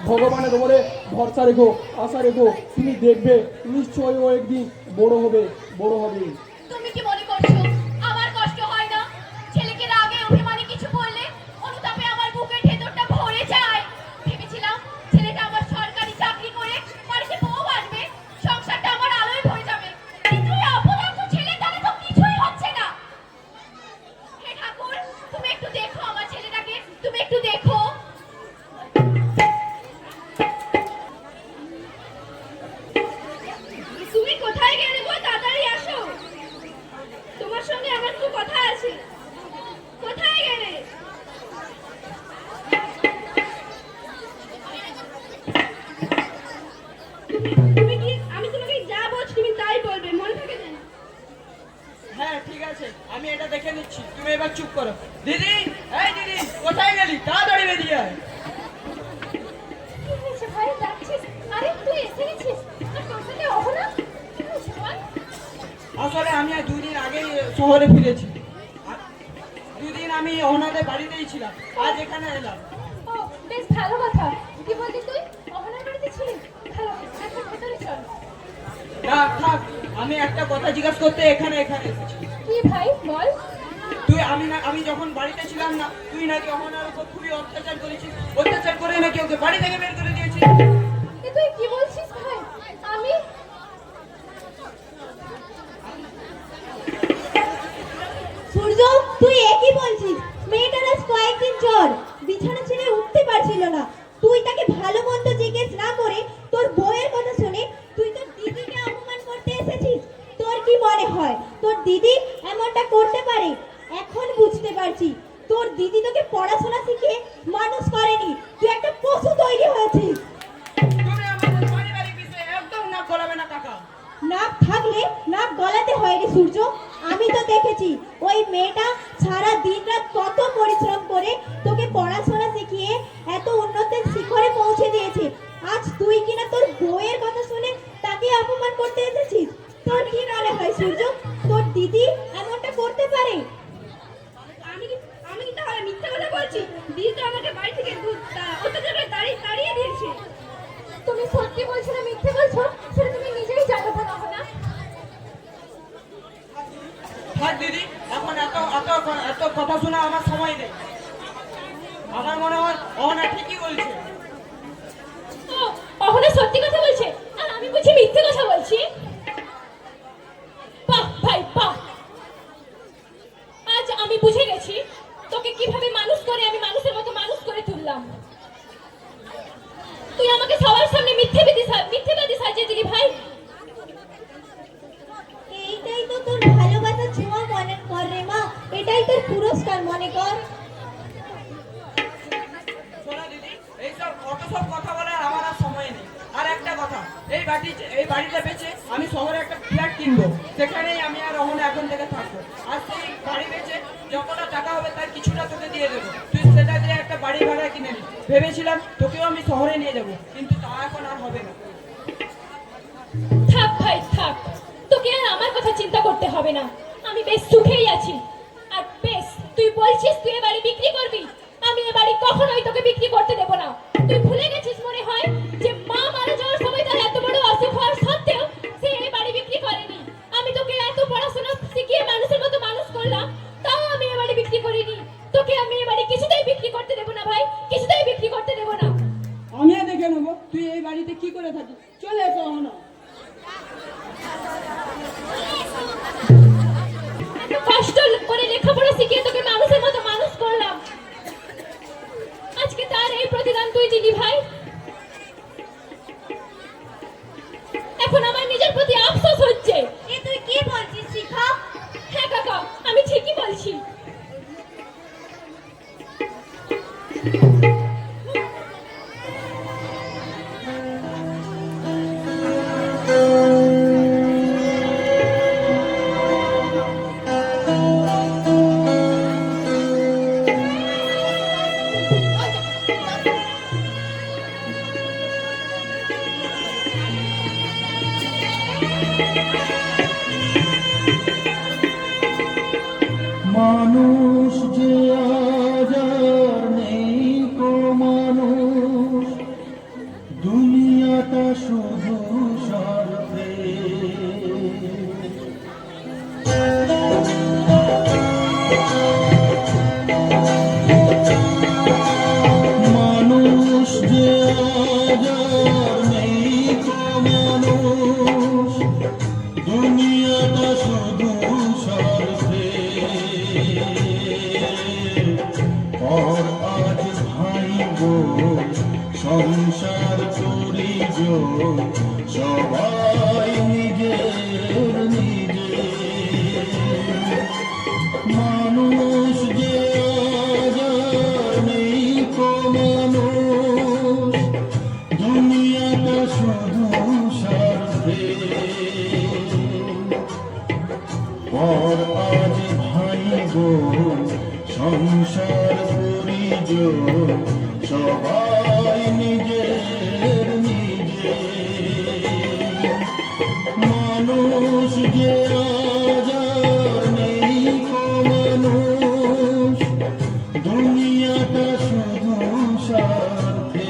ভগবানের ওপরে ভরসা রেখো, আশা রেখো, তুমি দেখবে নিশ্চয়ই ও একদিন বড় হবে, বড় হবে। তুমি কি মনে করছো আমার কষ্ট হয় না? ছেলেকে রাগে অভিমানে কিছু বললে অনুতাপে আমার বুকের ভেতরটা ভরে যায়। ভেবেছিলাম ছেলেটা আমার সরকারি চাকরি করে বাড়িতে বউ আসবে, সংসারটা আমার আলোয় ভরে যাবে। কিন্তু এই অপদার্থ ছেলে দ্বারা তো কিছুই হচ্ছে না। হে ঠাকুর, তুমি একটু দেখো আমার ছেলেটাকে, তুমি একটু দেখো। তুমি কোথায় গেলে গো? তাড়াতাড়ি আসো, তোমার সঙ্গে আমার খুব কথা আছে। কোথায় গেলে? তুমি কি, আমি তোমাকে যা বলছি তুমি তাই বলবে, মনে থাকে যেন। হ্যাঁ ঠিক আছে, আমি এটা দেখে নিচ্ছি, তুমি এবার চুপ করো। দিদি, এই দিদি, কোথায় গেলি? তাড়াতাড়ি বেরিয়ে আয়। কি হয়েছে ভাই, ডাকছিস? আরে তুই এসে গেছিস, আর তোর সাথে অহনা? কি হয়েছে ভাই? আসলে আমি আর 2 দিন আগেই শহরে ফিরেছি। আর 2 দিন আমি অহনাদের বাড়িতেই ছিলাম, আজ এখানে এলাম। ও বেশ ভালো কথা। কি বললি তুই? অহনার বাড়িতে ছিলি? ভালো, এখন ভেতরে চল। না থাক, আমি একটা কথা জিজ্ঞাসা করতে এখানে এসেছি। কি ভাই বল। আমি যখন বাড়িতে ছিলাম না, তুই নাকি অহনার উপর খুবই অত্যাচার করেছিস, অত্যাচার করে নাকি ওকে বাড়ি থেকে বের করে দিয়েছিস। এ তুই কি বলছিস ভাই? আমি সূর্য, তুই একই বলছিস? মেয়েটার আজ কয়েকদিন জ্বর, বিছানা ছেড়ে উঠতে পারছিল না। তুই তাকে ভালো মন্দ জিজ্ঞেস না করে তোর বউয়ের কথা শুনে তুই তোর দিদিকে অপমান করতে এসেছিস। তোর কি মনে হয় তোর দিদি এমনটা করতে পারে? এখন বুঝতে পারছি তোর দিদি তোকে পড়াশোনা শিখে মানুষ করেনি, তুই একটা পশু তৈরি হয়েছিস। তুমি আমাদের পারিবারিক বিষয়ে একদম নাক গলাবে না কাকা। নাক থাকলে নাক গলাতে হয় রে সূর্য। আমি তো দেখেছি ওই মেয়েটা সারা দিন রাত কত পরিশ্রম করে তোকে পড়াশোনা শিখিয়ে এত উন্নতির শিখরে পৌঁছে দিয়েছে। এখন এত এত এত কথা শোনা আমার সময় নেই। আমার মনে হয় অহনা ঠিকই বলছে। ও, অহনা সত্যি কথা বলছে আর আমি বুঝি মিথ্যে কথা বলছি। বাহ ভাই বাহ, আজ আমি বুঝে গেছি তোকে কিভাবে মানুষ করে আমি মানুষের মতো মানুষ করে তুললাম। তুই আমাকে সবার সামনে মিথ্যেবাদী সাজিয়ে দিলি ভাই। এইটাই তো তোর ভালোবাসার ছোঁয়া মনে কর রে মা, এটাই তোর পুরস্কার মনে কর। শোনো দিদি, এইসব অত সব কথা বলার আমার আর সময় নেই। আর একটা কথা, এই বাড়িটা বেচে আমি শহরে একটা ফ্ল্যাট কিনবো, সেখানেই আমি আর অহনা এখন থেকে থাকবো। আর সেই বাড়ি বেচে যতটা টাকা হবে তার কিছুটা তোকে দিয়ে দেবো, তুই সেটা দিয়ে একটা বাড়ি ভাড়া কিনে নি। ভেবেছিলাম তোকেও আমি শহরে নিয়ে যাবো, কিন্তু তা এখন আর হবে না। থাক ভাই থাক, তোকে আর আমার কথা চিন্তা করতে হবে না, আমি বেশ সুখেই আছি। আর বেশ, তুই বলছিস তুই এ বাড়ি বিক্রি করবি, আমি এ বাড়ি কখনোই তোকে বিক্রি করতে দেব না। তুই ভুলে গেছিস মনে হয় যে মা মারা যাওয়ার সময় তার এত বড় অসুখ হওয়ার সত্ত্বেও সে এই বাড়ি বিক্রি করেনি। আমি তোকে এত পড়াশোনা শিখিয়ে মানুষের মতো মানুষ করলাম, তাও আমি এ বাড়ি বিক্রি করিনি। তোকে আমি এ বাড়ি কিছুতেই বিক্রি করতে দেব না ভাই, কিছুতেই বিক্রি করতে দেব না। আমিও দেখে নেবো তুই এই বাড়িতে কি করে থাকিস। চলে এসো অহনা। এত কষ্ট করে লেখাপড়া শিখিয়ে তোকে মানুষের মতো মানুষ করলাম, আজকে তার এই প্রতিদান তুই দিলি ভাই। এখন আমার নিজের প্রতি আফসোস হচ্ছে। এ তুই কি বলছিস শিখা? হ্যাঁ কাকা, আমি ঠিকই বলছি। মানুষ যে আজ আর নেই কো মানুষ, দুনিয়াটা শুধু স্বার্থে। মানুষ যে আজ আর নেই কো মানুষ, দুনিয়াটা শুধু স্বার্থে। और आज भाई बोल संसार करी जो सबाई निजेर निजे। मानुष जे आज আর নেই কো মানুষ, দুনিয়াটা শুধু স্বার্থে। और आज भाई बोल সংসার পরিজন সবাই নিজের নিজে। মানুষ যে আজ আর নেই কো মানুষ, দুনিয়াটা শুধু স্বার্থে।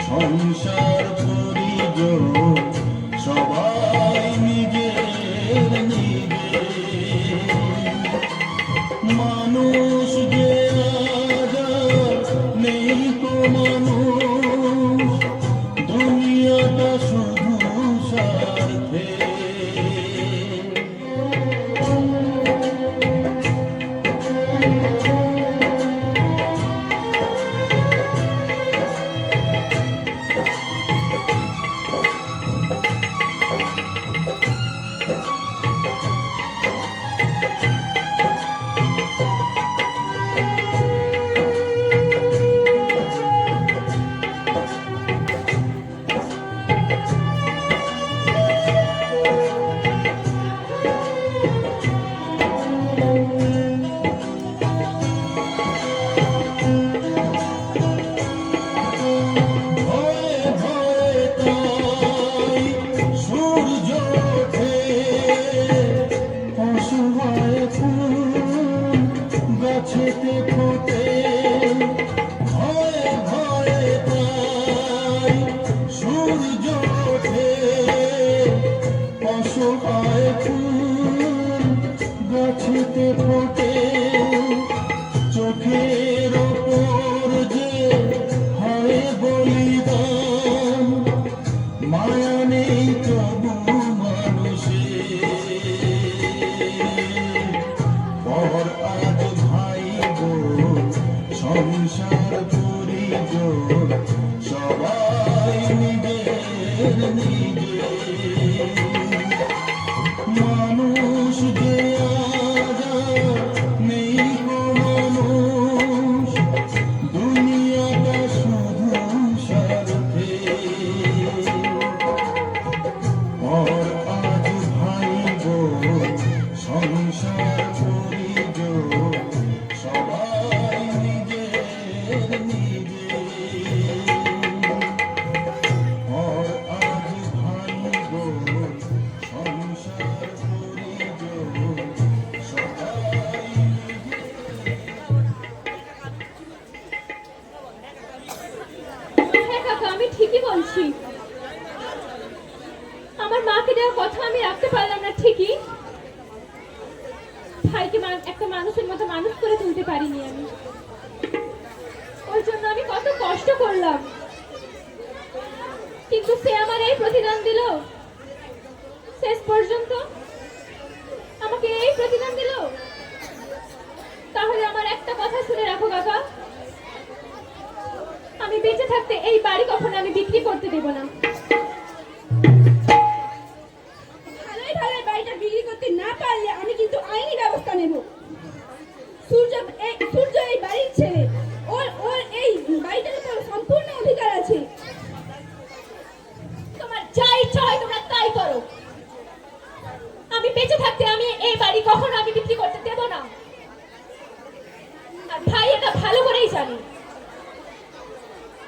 সংসার দুনিয়াটা শুধু স্বার্থে। ভয়ে ভয়ে তাই সূর্য ওঠে, অসহায় ফুল গাছেতে ফোটে। ভয়ে ভয়ে তাই সূর্য ওঠে, অসহায় ফুল গাছেতে ফোটে। চোখের ওপর যে হয় বলিদান, মায়া নেই তবু মানুষের। পর আজ ভাই বোন সংসার পরিজন সবাই নিজের নিজের। মানুষ যে আজ আর নেই গো মানুষ, দুনিয়াটা শুধু স্বার্থে। পর আজ ভাই বোন সংসার পরিজন সবাই নিজের নিজের। পর আজ ভাই বোন সংসার পরিজন সবাই হ্যাঁ কাকা, আমি ঠিকই বলছি। আমার মাকে দেওয়ার কথা আমি রাখতে পারলাম না ঠিকই, ভাইকে একটা মানুষের মতো মানুষ করে তুলতে পারিনি আমি। ওর জন্য আমি কত কষ্ট করলাম, কিন্তু সে আমার এই প্রতিদান দিল। শেষ পর্যন্ত আমাকে এই প্রতিদান দিল। তাহলে আমার একটা কথা শুনে রাখো কাকা, আমি বেঁচে থাকতে এই বাড়ি কখনো আমি বিক্রি করতে দেব না। ভালোই ভালোই বাড়িটা বিক্রি করতে না পারলে আমি কিন্তু আইনি ব্যবস্থা নেব। সূর্য এই বাড়ির ছেলে, ওর এই বাড়িটার উপর সম্পূর্ণ অধিকার আছে। তোমার যা ইচ্ছা হয় তোমরা তাই করো। আমি বেঁচে থাকতে আমি এই বাড়ি কখনো আমি বিক্রি করতে দেব না। আর ভাই এটা ভালো করেই জানি,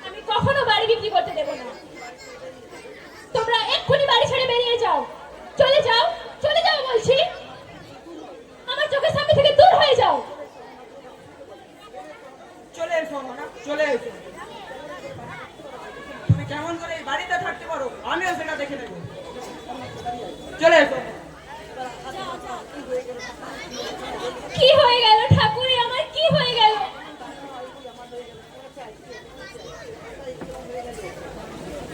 আমি কখনো বাড়ি বিক্রি করতে দেব না। তোমরা এক্ষুনি বাড়ি ছেড়ে বেরিয়ে যাও, চলে যাও, চলে যাও বলছি। আমার চোখের সামনে থেকে দূর হয়ে যাও। চলে এসো মানা, চলে এসো। তুমি কেমন করে এই বাড়িতে থাকতে পারো আমিও সেটা দেখে নেব। চলে এসো। কি হয়ে গেল ঠাকুর, আমার কি হয়ে গেল?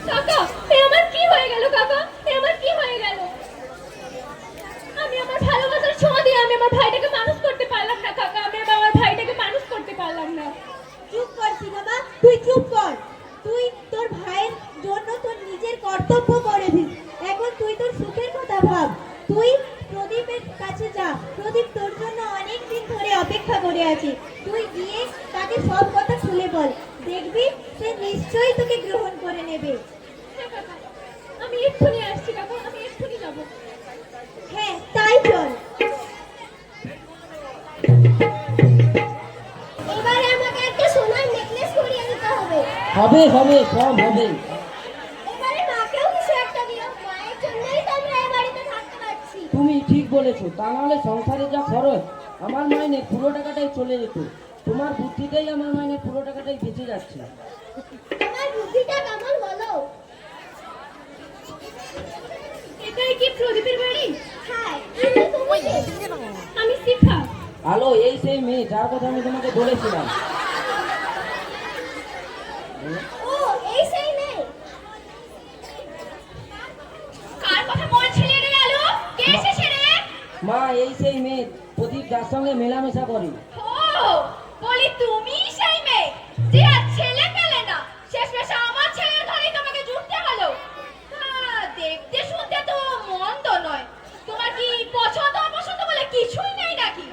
কাকা, এ আমার কি হয়ে গেল? কাকা, এ আমার কি হয়ে গেল? আমি আমার ভালোবাসার ছোঁয়া দিয়ে আমি আমার ভাইটাকে মানুষ করতে পারলাম না কাকা। আমি আমার ভাইটাকে মানুষ করতে পারলাম না। চুপ কর বাবা, তুই চুপ কর। তুই তোর ভাইয়ের জন্য তোর নিজের কর্তব্য করেছিস। এখন তুই তোর সুখের কথা ভাব। তুই প্রদীপের কাছে যা, প্রদীপ তোর জন্য অনেক দিন ধরে অপেক্ষা করে আছে। তুই গিয়ে তাকে সব কথা খুলে বল, দেখবি সে নিশ্চয়ই তোকে গ্রহণ করে নেবে। হ্যাঁ কাকা, আমি এক্ষুনি আসছি কাকা, আমি এক্ষুনি যাব। হ্যাঁ তাই চল। এবারে আমাকে একটা সোনার নেকলেস পরিয়ে দিতে হবে। হবে হবে, সব হবে। এবারে মাকেও কিছু একটা দিও, মায়ের জন্যই তো আমরা এই বাড়িতে থাকতে পারছি। তুমি ঠিক বলেছো, তা নাহলে সংসারে যা খরচ, আমার মাইনে পুরো টাকাটাই চলে যেত। তোমার বুদ্ধিতেই আমার মাইনে পুরো টাকাটাই বেঁচে যাচ্ছে। তোমার বুদ্ধিটা কেমন হলো? এটাই কি প্রদীপের বাড়ি? হ্যাঁ, কিন্তু তুমি কে? আমি শিখা। আলো, এই সেই মেয়ে যার কথা আমি তোমাকে বলেছিলাম। ও, এই সেই মেয়ে। মা, এই সেই মেয়ে প্রদীপ যার সঙ্গে মেলামেশা করে। ও বলি তুমি সেই মেয়ে যে আর ছেলে পেলে না, শেষমেশ আমার ছেলের ঘরেই তোমাকে জুটতে হলো। হ্যাঁ, দেখতে শুনতে তো মন্দ নয়। তোমার কি পছন্দ অপছন্দ বলে কিছুই নেই নাকি?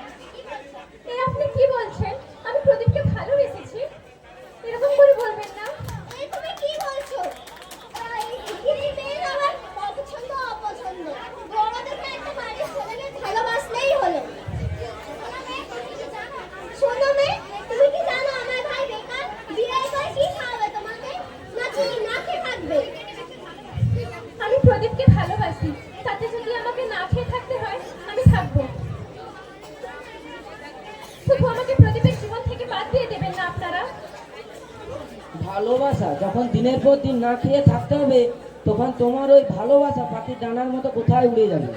আপনি কি বলছেন? আমি প্রদীপকে ভালোবেসেছি, এরকম করে বলবেন না। এই তুমি কি বলছো? এই পৃথিবীর মেয়ের আবার পছন্দ অপছন্দ। বড় দেখে একটা বাড়ির ছেলেকে ভালোবাসলেই হলো। শোনো মেয়ে, তুমি কি জানো আমার ভাই বেকার? বিয়ে করে কি খাওয়াবে তোমাকে? নাকি না খেয়ে থাকবে? আমি প্রদীপকে ভালোবাসি, তাতে যদি আমাকে না খেয়ে থাকতে হয় আমি থাকবো। শুধু আমাকে প্রদীপের জীবন থেকে বাদ দিয়ে দেবেন না আপনারা। ভালোবাসা যখন দিনের পর দিন না খেয়ে থাকতে হবে, তখন তোমার ওই ভালোবাসা পাখির ডানার মতো কোথায় উড়ে যাবে।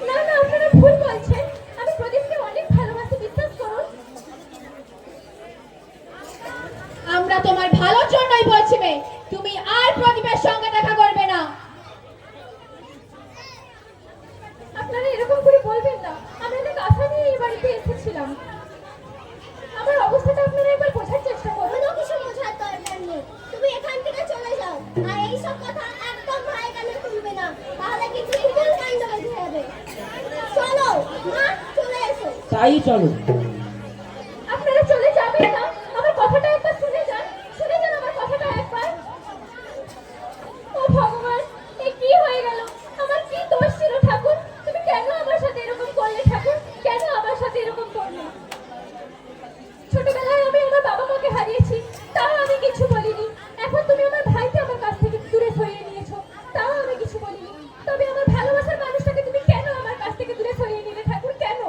না না, আপনারা ভুল বলছেন। আমি প্রদীপকে অনেক ভালোবাসি, বিশ্বাস করুন। আমরা তোমার ভালোর জন্যই বলছি মেয়ে, তুমি আর প্রদীপের সঙ্গে দেখা করবে না। আপনারা এরকম করে বলবেন না, আমি অনেক আশা নিয়ে এই বাড়িতে এসেছিলাম। আমার অবস্থাটা আপনারা একবার বোঝার চেষ্টা করুন। কোনো কিছু বোঝার দরকার নেই, তুমি এখান থেকে চলে যাও। আর এই সব কথা একদম ভাই কানে তুলবে না, তাহলে কিন্তু ফুল কাণ্ড বেঁধে যাবে। চলো মা, চলে এসো। তাই চলো। আপনারা চলে যাবেন না? আমার কথাটা একবার শুনে যান, শুনে যান আমার কথাটা একবার। ও ভগবান, এ কি হয়ে গেল? আমার কি দোষ ছিল ঠাকুর? তুমি কেন আমার সাথে এরকম করলে ঠাকুর? কেন আমার সাথে এরকম করলে? ছোটবেলায় আমি আমার বাবা মাকে হারিয়েছি, তাও আমি কিছু বলিনি। এখন তুমি আমার ভাইকে আমার কাছ থেকে দূরে সরিয়ে নিয়েছো, তাও আমি কিছু বলিনি। তবে আমার ভালোবাসার মানুষটাকে তুমি কেন আমার কাছ থেকে দূরে সরিয়ে নিলে ঠাকুর? কেন?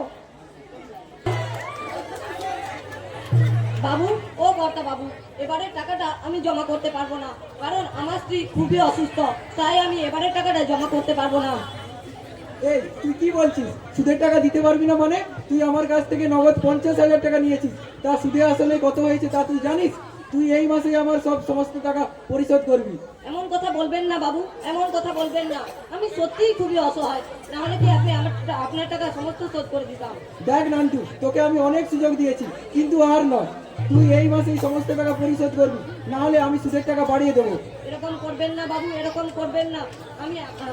বাবু, ও কর্তা বাবু, এবারের টাকাটা আমি জমা করতে পারবো না, কারণ আমার স্ত্রী খুবই অসুস্থ, তাই আমি এবারের টাকাটা জমা করতে পারবো না। এই তুই কি বলছিস? সুদের টাকা দিতে পারবি না মানে? তুই আমার কাছ থেকে নগদ 50,000 টাকা নিয়েছিস, তা সুদে আসলে কত হয়েছে তা তুই জানিস? তুই এই মাসে আমার সমস্ত টাকা পরিশোধ করবি। এমন কথা বলবেন না বাবু, এমন কথা বলবেন না। আমি সত্যিই খুবই অসহায়, নাহলে কি আপনি আপনার টাকা সমস্ত শোধ করে দিতাম। দেখ নান্টু, তোকে আমি অনেক সুযোগ দিয়েছি, কিন্তু আর নয়। তুই এই মাসে এই সমস্ত টাকা পরিশোধ করবি, না হলে আমি সুদের টাকা বাড়িয়ে দেবো। এরকম করবেন না বাবু, এরকম করবেন না।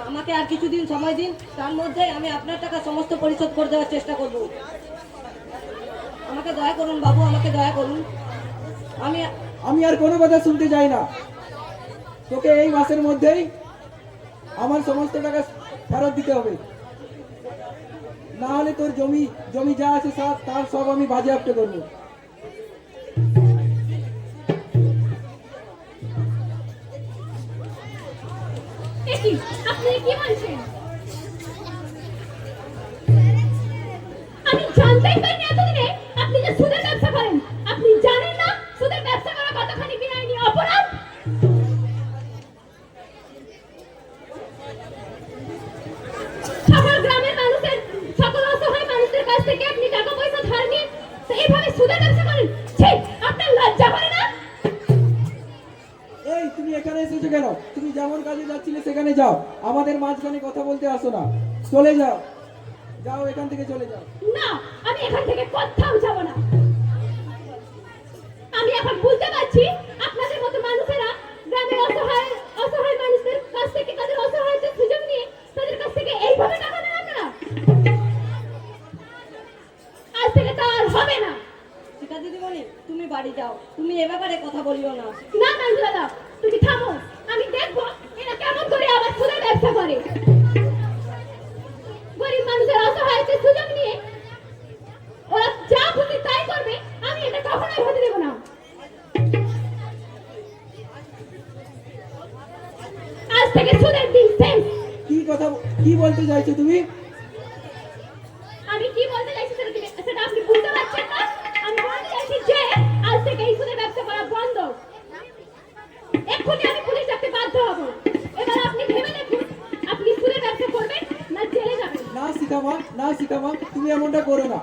আমাকে আর কিছুদিন সময় দিন, তার মধ্যে আমি আপনার টাকা সমস্ত পরিশোধ করে দেওয়ার চেষ্টা করব। আমাকে দয়া করুন বাবু, আমাকে দয়া করুন। আমি আর কোনো কথা শুনতে চাই না। তোকে এই মাসের মধ্যেই আমার সমস্ত টাকা ফেরত দিতে হবে, না হলে তোর জমি যা আছে তার সব আমি বাজেয়াপ্ত করবো। কি আপনি কি বলছেন? আমি জানতেই পারিনি এতদিনে আপনি যে সুদের ব্যবসা করেন। আপনি জানেন না সুদের ব্যবসা করা কতখানি বেআইনি অপরাধ? সকল গ্রামের মানুষের, সকল অসহায় মানুষের কাছ থেকে আপনি টাকা পয়সা ধার নিয়ে এইভাবে সুদের ব্যবসা করেন। ছি, আপনার লজ্জা করে না? এই তুমি এখানে এসেছো কেন? তুমি যেমন কাজে যাচ্ছিলে সেখানে যাও, আমাদের মাঝখানে কথা বলতে আসো না। চলে যাও, যাও এখান থেকে চলে যাও। না, আমি এখান থেকে কোথাও যাব না। আমি এখন বুঝতে পারছি আপনাদের মতো মানুষেরা গ্রামের অসহায় মানুষদের কাছ থেকে তাদের অসহায়তার সুযোগ নিয়ে তাদের কাছ থেকে এইভাবে টাকা নেন আপনারা। আজ থেকে তা আর হবে না। সীতা দিদিমণি, তুমি বাড়ি যাও, তুমি এ ব্যাপারে কথা বলিও না। না না দাদা, তুমি থামো। আমি দেখবো এরা কেমন করে আবার সুদের ব্যবসা করে। গরিব মানুষের অসহায়তার সুযোগ নিয়ে ওরা যা খুশি তাই করবে, আমি এটা কখনোই হতে দেব না। আজ থেকে সুদের দিন শেষ। কি বলতে চাইছো তুমি? আমি কি বলতে চাইছি সেটা আপনি বুঝতে পারছেন না? আমি বলতে চাইছি যে আজ থেকে এই সুদের ব্যবসা করা বন্ধ। এক্ষুনি আমি পুলিশ ডাকতে বাধ্য হব। এবার আপনি ভেবে দেখুন, আপনি সুদের ব্যবসা করবেন না জেলে যাবেন। না সীতামা, তুমি এমনটা করো না।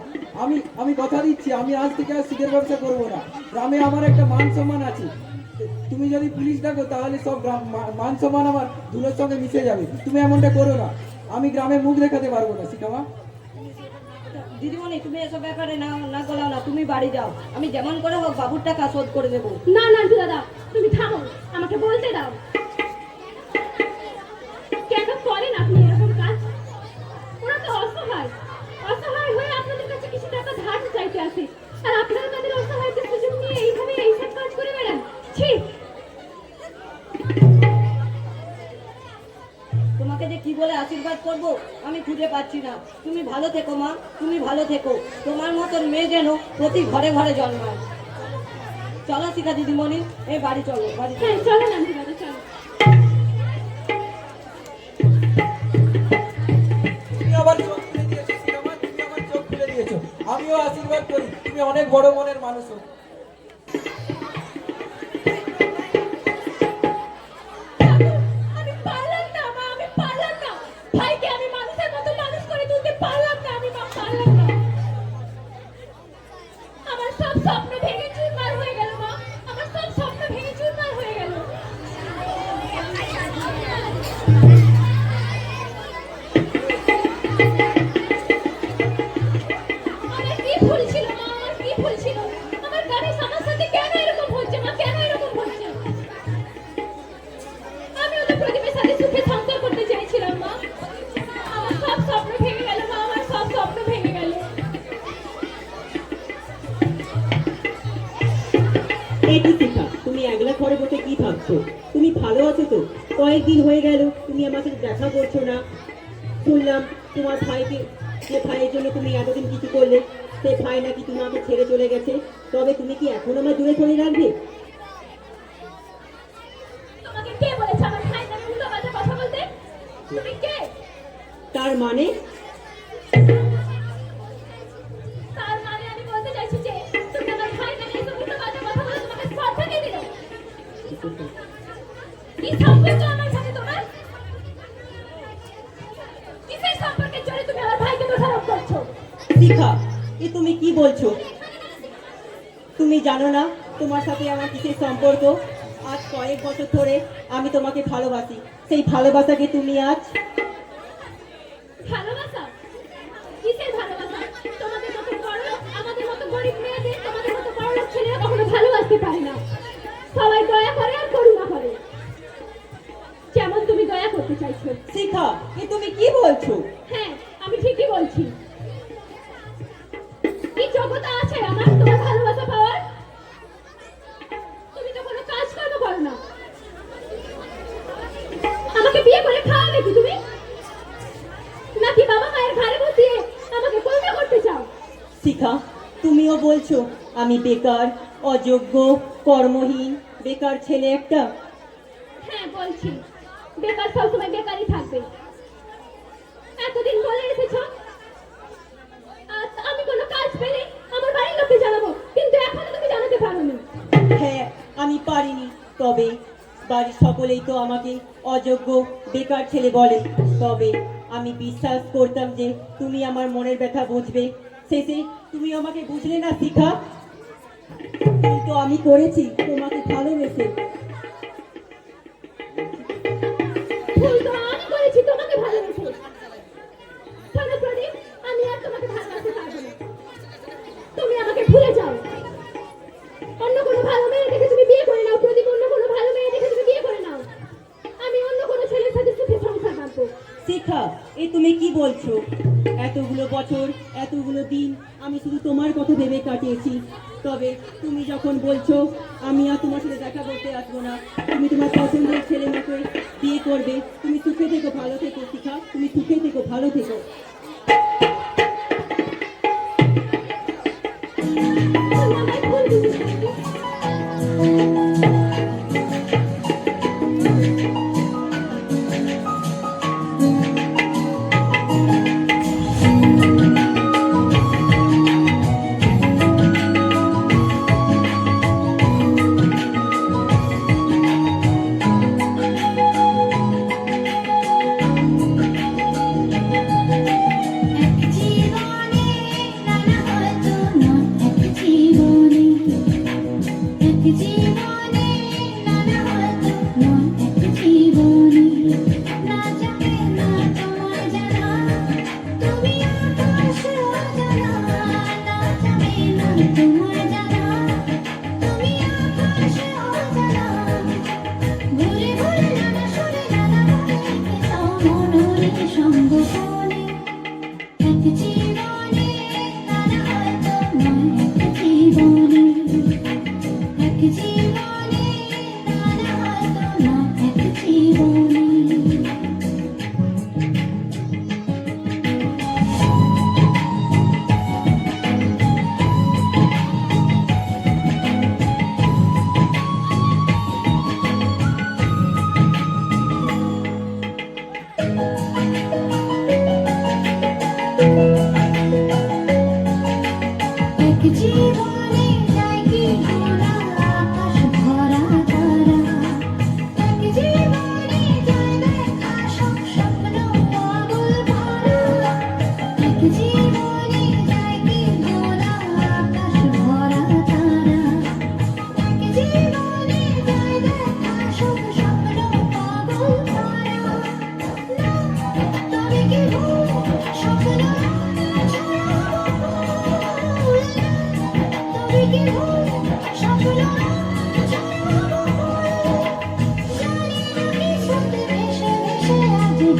আমি কথা দিচ্ছি, আমি আজ থেকে আর সুদের ব্যবসা করবো না। গ্রামে আমার একটা মান সম্মান আছে। তুমি যদি পুলিশ ডাকো তাহলে সব মান সম্মান আমার ধুলোর সঙ্গে মিশে যাবে। তুমি এমনটা করো না। আমি গ্রামে মুখ দেখাতে পারবো না শিখা মা। দিদিমণি তুমি এসব ব্যাপারে না না গলাও না, তুমি বাড়ি যাও, আমি যেমন করে হোক বাবুর টাকা শোধ করে দেবো। না নান্টু দাদা, তুমি থামো, আমাকে বলতে দাও। কেন করেন আপনি এরকম কাজ? ওরা তো অসহায়, অসহায় হয়ে আপনাদের কাছে কিছু টাকা ধার চাইতে আসে, আর আপনারা তাদের অসহায়তার সুযোগ নিয়ে এইভাবে এইসব কাজ করে বেড়ান। ছি! তোমাকে যে কি বলে আশীর্বাদ করব আমি খুঁজে পাচ্ছি না। তুমি ভালো থেকো মা, তুমি ভালো থেকো, তোমার মতন মেয়ে যেন প্রতি ঘরে ঘরে জন্মায়। চলো শিখা দিদিমণি, এই বাড়ি চলো, বাড়ি চলো। হ্যাঁ চলো নান্টু দাদা, চলো। তুমি আবার চোখ খুলে দিয়েছো শিখা মা, তুমি আমার চোখ খুলে দিয়েছো। আমিও আশীর্বাদ করি তুমি অনেক বড় মনের মানুষ হো। আমি পারলাম না মা, আমি পারলাম না। ভাইকে আমি মানুষের মতো মানুষ করে তুলতে পারলাম না, আমি মা পারলাম না। আমার সব স্বপ্ন ভেঙে চুরমার হয়ে গেল মা, আমার সব স্বপ্ন ভেঙে চুরমার হয়ে গেল। আমার কি ভুল ছিল মা, আমার কি ভুল ছিল? আমার গাড়ির আমার সাথে কেন এরকম হচ্ছে মা, কেন এরকম হচ্ছে? আমি ওদের প্রদীপের সাথে সুখে সংসার করতে চেয়েছিলাম মা। আমার সব স্বপ্ন ভেঙে গেল মা, আমার সব স্বপ্ন ভেঙে গেল। এই কি শিখা, তুমি একলা ঘরে বসে কি ভাবছো? তুমি ভালো আছো তো? কয়েকদিন হয়ে গেল তুমি আমার সাথে দেখা করছো না। শুনলাম তোমার ভাইকে, যে ভাইয়ের জন্য তুমি এতদিন কিছু করলে, সে ভাই নাকি তোমাকে ছেড়ে চলে গেছে। তবে তুমি কি এখন আমার দূরে সরিয়ে রাখবে? তোমাকে কে বলেছে আমার ভাই নামে উল্টোপাল্টা কথা বলতে? তুমি কে? তার মানে? তার মানে আমি বলতে চাইছি যে তুমি আমার ভাই নামে এসব উল্টোপাল্টা কথা বলে তোমাকে শ্রদ্ধা কে দিল? কি সম্পর্ক আমার সাথে তোমার? কিসের সম্পর্কের জন্য তুমি আমার ভাইকে দোষারোপ করছো? শিখা, এ তুমি কি বলছো? তুমি জানো না তোমার সাথে আমার কিসের সম্পর্ক? আজ কয়েক বছর ধরে আমি তোমাকে ভালোবাসি, সেই ভালোবাসাকে তুমি আজ ভালোবাসা? কিসের ভালোবাসা? তোমাদের মতো বড়লোক, আমাদের মতো গরিব মেয়েদের তোমাদের মতো বড়লোক ছেলেরা কখনো ভালোবাসতে পারে না। সবাই দয়া করে আর করুণা করে, যেমন তুমি দয়া করতে চাইছো। শিখা, এ তুমি কি বলছো? হ্যাঁ, আমি ঠিকই বলছি। কি যোগ্যতা আছে আমার তোমার ভালোবাসা পাওয়ার? তুমি তো কোনো কাজকর্ম করো না। আমাকে বিয়ে করে খাওয়াবে কি তুমি? নাকি বাবা মায়ের ঘাড়ে বসিয়ে আমাকে করুণা করতে চাও? শিখা, তুমিও বলছো আমি বেকার, অযোগ্য, কর্মহীন, বেকার ছেলে একটা? হ্যাঁ বলছি, বেকার সবসময় বেকারই থাকবে। এতদিন বলে এসেছ আমি কোনো কাজ পেলে আমার বাড়ির লোককে জানাবো, কিন্তু এখনো তুমি জানাতে পারোনি। হ্যাঁ, আমি পারিনি। তবে বাড়ির সকলেই তো আমাকে অযোগ্য, বেকার ছেলে বলে। তবে আমি বিশ্বাস করতাম যে তুমি আমার মনের ব্যথা বুঝবে। শেষে তুমি আমাকে বুঝলে না শিখা। কিন্তু আমি করেছি তোমাকে ভালোবেসে। ভুল তো আমি করেছি তোমাকে ভালোবেসে। শোনো প্রদীপ, আমি আর তোমাকে ভালোবাসতে পারবো না। তুমি আমাকে ভুলে যাও। অন্য কোনো ভালো মেয়ে দেখে তুমি বিয়ে করে নাও প্রদীপ, অন্য কোনো ভালো মেয়ে দেখে তুমি বিয়ে করে নাও। আমি অন্য কোনো ছেলের সাথে সুখে সংসার বাঁধবো। শিখা, এ তুমি কি বলছো? এতগুলো বছর, এতগুলো দিন আমি শুধু তোমার কথা ভেবে কাটিয়েছি। তবে তুমি যখন বলছো আমি আর তোমার সাথে দেখা করতে আসবো না, তুমি তোমার পছন্দের ছেলে মাকে বিয়ে করবে, তুমি সুখে থেকো, ভালো থেকো শিখা, তুমি সুখে থেকো, ভালো থেকো। তুমি আমায় ভুল বুঝেছো। এ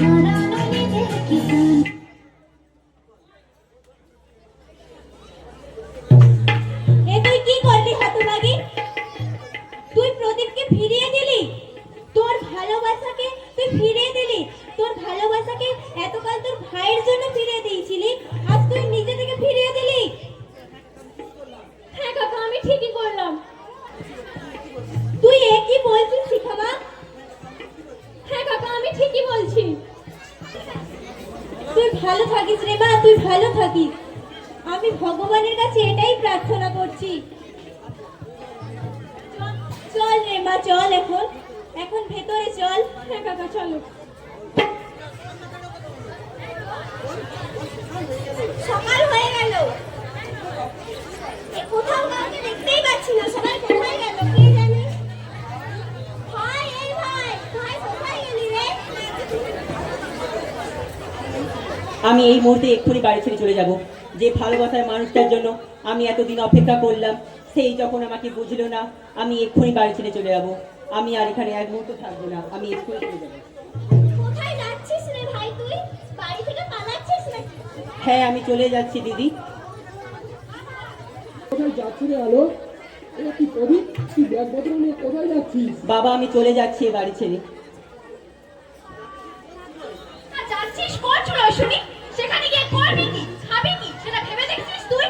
তুই কি করলি হতভাগী? তুই প্রদীপকে ফিরিয়ে দিলি, তোর ভালোবাসাকে তুই ফিরিয়ে দিলি, তোর ভালোবাসাকে এতকাল তোর ভাইয়ের জন্য ফিরিয়ে দিয়েছিলি, আজ তুই নিজে থেকে ফিরিয়ে দিলি। হ্যাঁ কাকা, আমি ঠিকই করলাম। তুই এ কি বলছিস শিখামা? হ্যাঁ কাকা, আমি ঠিকই বলছি। তুই ভালো থাকিস রে মা, তুই ভালো থাকিস। আমি ভগবানের কাছে এটাই প্রার্থনা করছি। চল রে মা, চল এখন, এখন ভেতরে চল। হ্যাঁ কাকা, চলো। সকাল হয়ে গেল, কোথাও কাউকে দেখতেই পাচ্ছি না, সবাই কোথায় গেল কে জানে। ভাই, এই ভাই, ভাই কোথায় গেলি রে? আমি এই মুহূর্তে এক্ষুনি বাড়ি ছেড়ে চলে যাব। যে ভালোবাসার মানুষটার জন্য আমি এতদিন অপেক্ষা করলাম, সেই যখন আমাকে বুঝলো না, আমি এক্ষুনি বাড়ি ছেড়ে চলে যাব। আমি আর এখানে এক মুহূর্ত থাকবো না, আমি এক্ষুনি চলে যাবো। কোথায় যাচ্ছিস রে ভাই তুই? বাড়ি থেকে পালাচ্ছিস নাকি? হ্যাঁ, আমি চলে যাচ্ছি দিদি। কোথায় যাচ্ছি রে আলো? এ কি প্রদীপ, তুই ব্যাগ পত্র নিয়ে কোথায় যাচ্ছিস? বাবা, আমি চলে যাচ্ছি এ বাড়ি ছেড়ে। আর যাচ্ছিস কোন চুলোয় শুনি? সেখানে গিয়ে করবি কি, খাবি কি, সেটা ভেবে দেখছিস তুই?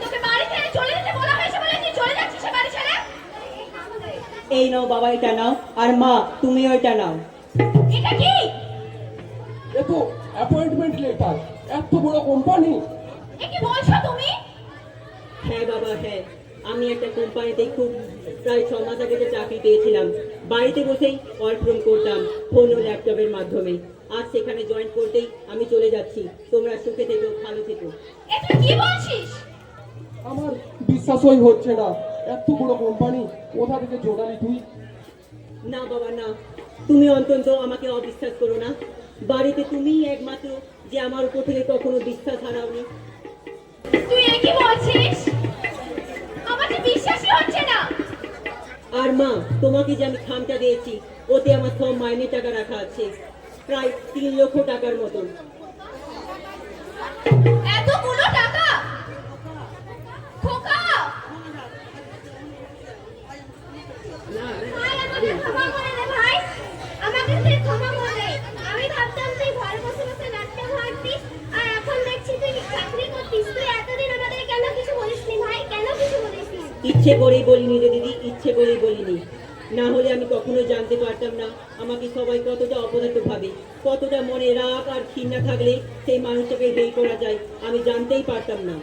তোকে বাড়ি ছেড়ে চলে যেতে বলা হয়েছে বলে তুই চলে যাচ্ছিস সে বাড়ি ছেড়ে? এই নাও বাবা, এটা নাও, আর মা তুমিও এটা নাও। এটা কি? এ তো অ্যাপয়েন্টমেন্ট লেটার, এত বড় কোম্পানি। এ কি বলছো তুমি? হ্যাঁ বাবা, হ্যাঁ, আমি একটা কোম্পানিতে খুব প্রায় 6 মাস আগে যে চাকরি পেয়েছিলাম, বাড়িতে বসেই ওয়ার্ক ফ্রম করতাম ফোন ও ল্যাপটপের মাধ্যমে। আজ সেখানে জয়েন করতেই আমি চলে যাচ্ছি। তোমরা সুখে থেকো, ভালো থেকো। এ তুই কি বলছিস? আমার বিশ্বাসই হচ্ছে না, এত বড় কোম্পানি কোথা থেকে জোগালি তুই? না বাবা না, তুমি অন্তত আমাকে অবিশ্বাস করো না। বাড়িতে তুমিই একমাত্র যে আমার উপর থেকে কখনো বিশ্বাস হারাওনি। তুই এ কি বলছিস? আমার তো বিশ্বাসই হচ্ছে না। আর মা, তোমাকে যে আমি খামটা দিয়েছি, ওতে আমার সব মাইনে টাকা রাখা আছে, প্রায় 3 লক্ষ টাকার মতন। এতগুলো টাকা? খোকা, ভাই আমাকে ক্ষমা করে দে ভাই, আমাকে তুই ক্ষমা করে দে। আমি ভাবতাম তুই ঘরে বসে বসে নাটকে ভাবতিস, আর এখন দেখছি তুই চাকরি করতিস। তুই এতদিন আমাদের কেন কিছু বলিসনি ভাই, কেন কিছু বলিসনি? ইচ্ছে করেই বলিনি রে দিদি, ইচ্ছে করেই বলিনি। না হলে আমি কখনো জানতে পারতাম না আমাকে সবাই কতটা অপদার্থ ভাবে, কতটা মনে রাগ আর ঘৃণা থাকলে সেই মানুষটাকে হেয় করা যায়, আমি জানতেই পারতাম না।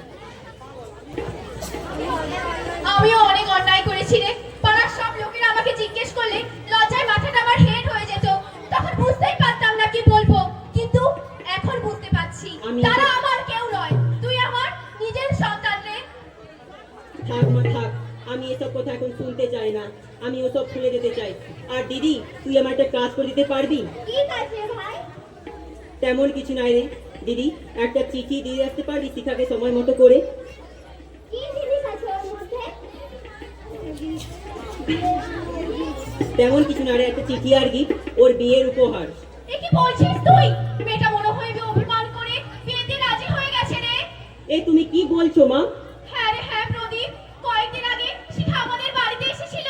আমিও অনেক অন্যায় করেছি রে। পাড়ার সব লোকেরা আমাকে জিজ্ঞেস করলে লজ্জায় মাথাটা আমার হেড হয়ে যেত। তখন বুঝতেই পারতাম না কি বলবো, কিন্তু এখন বুঝতে পারছি তারা আমার কেউ নয়, তুই আমার নিজের সন্তান রে। থাক মা থাক, আমি এসব কথা এখন শুনতে চাই না, আমি ওসব ভুলে যেতে চাই। আর দিদি, তুই আমার একটা কাজ করে দিতে পারবি? ঠিক আছে ভাই। তেমন কিছু নাই রে দিদি, একটা চিঠি দিয়ে আসতে পারবি শিখাকে সময় মতো করে? কি জিনিস আছে ওর মধ্যে? তেমন কিছু না রে, একটা চিঠি আর কি, ওর বিয়ের উপহার। এ কি বলছিস তুই? মেয়েটা মনে হয় অভিমান করে বিয়েতে রাজি হয়ে গেছে রে। এই তুমি কি বলছো মা? হ্যাঁ রে হ্যাঁ প্রদীপ, কয়েকদিন আগে শিখা আমাদের বাড়িতে এসেছিল।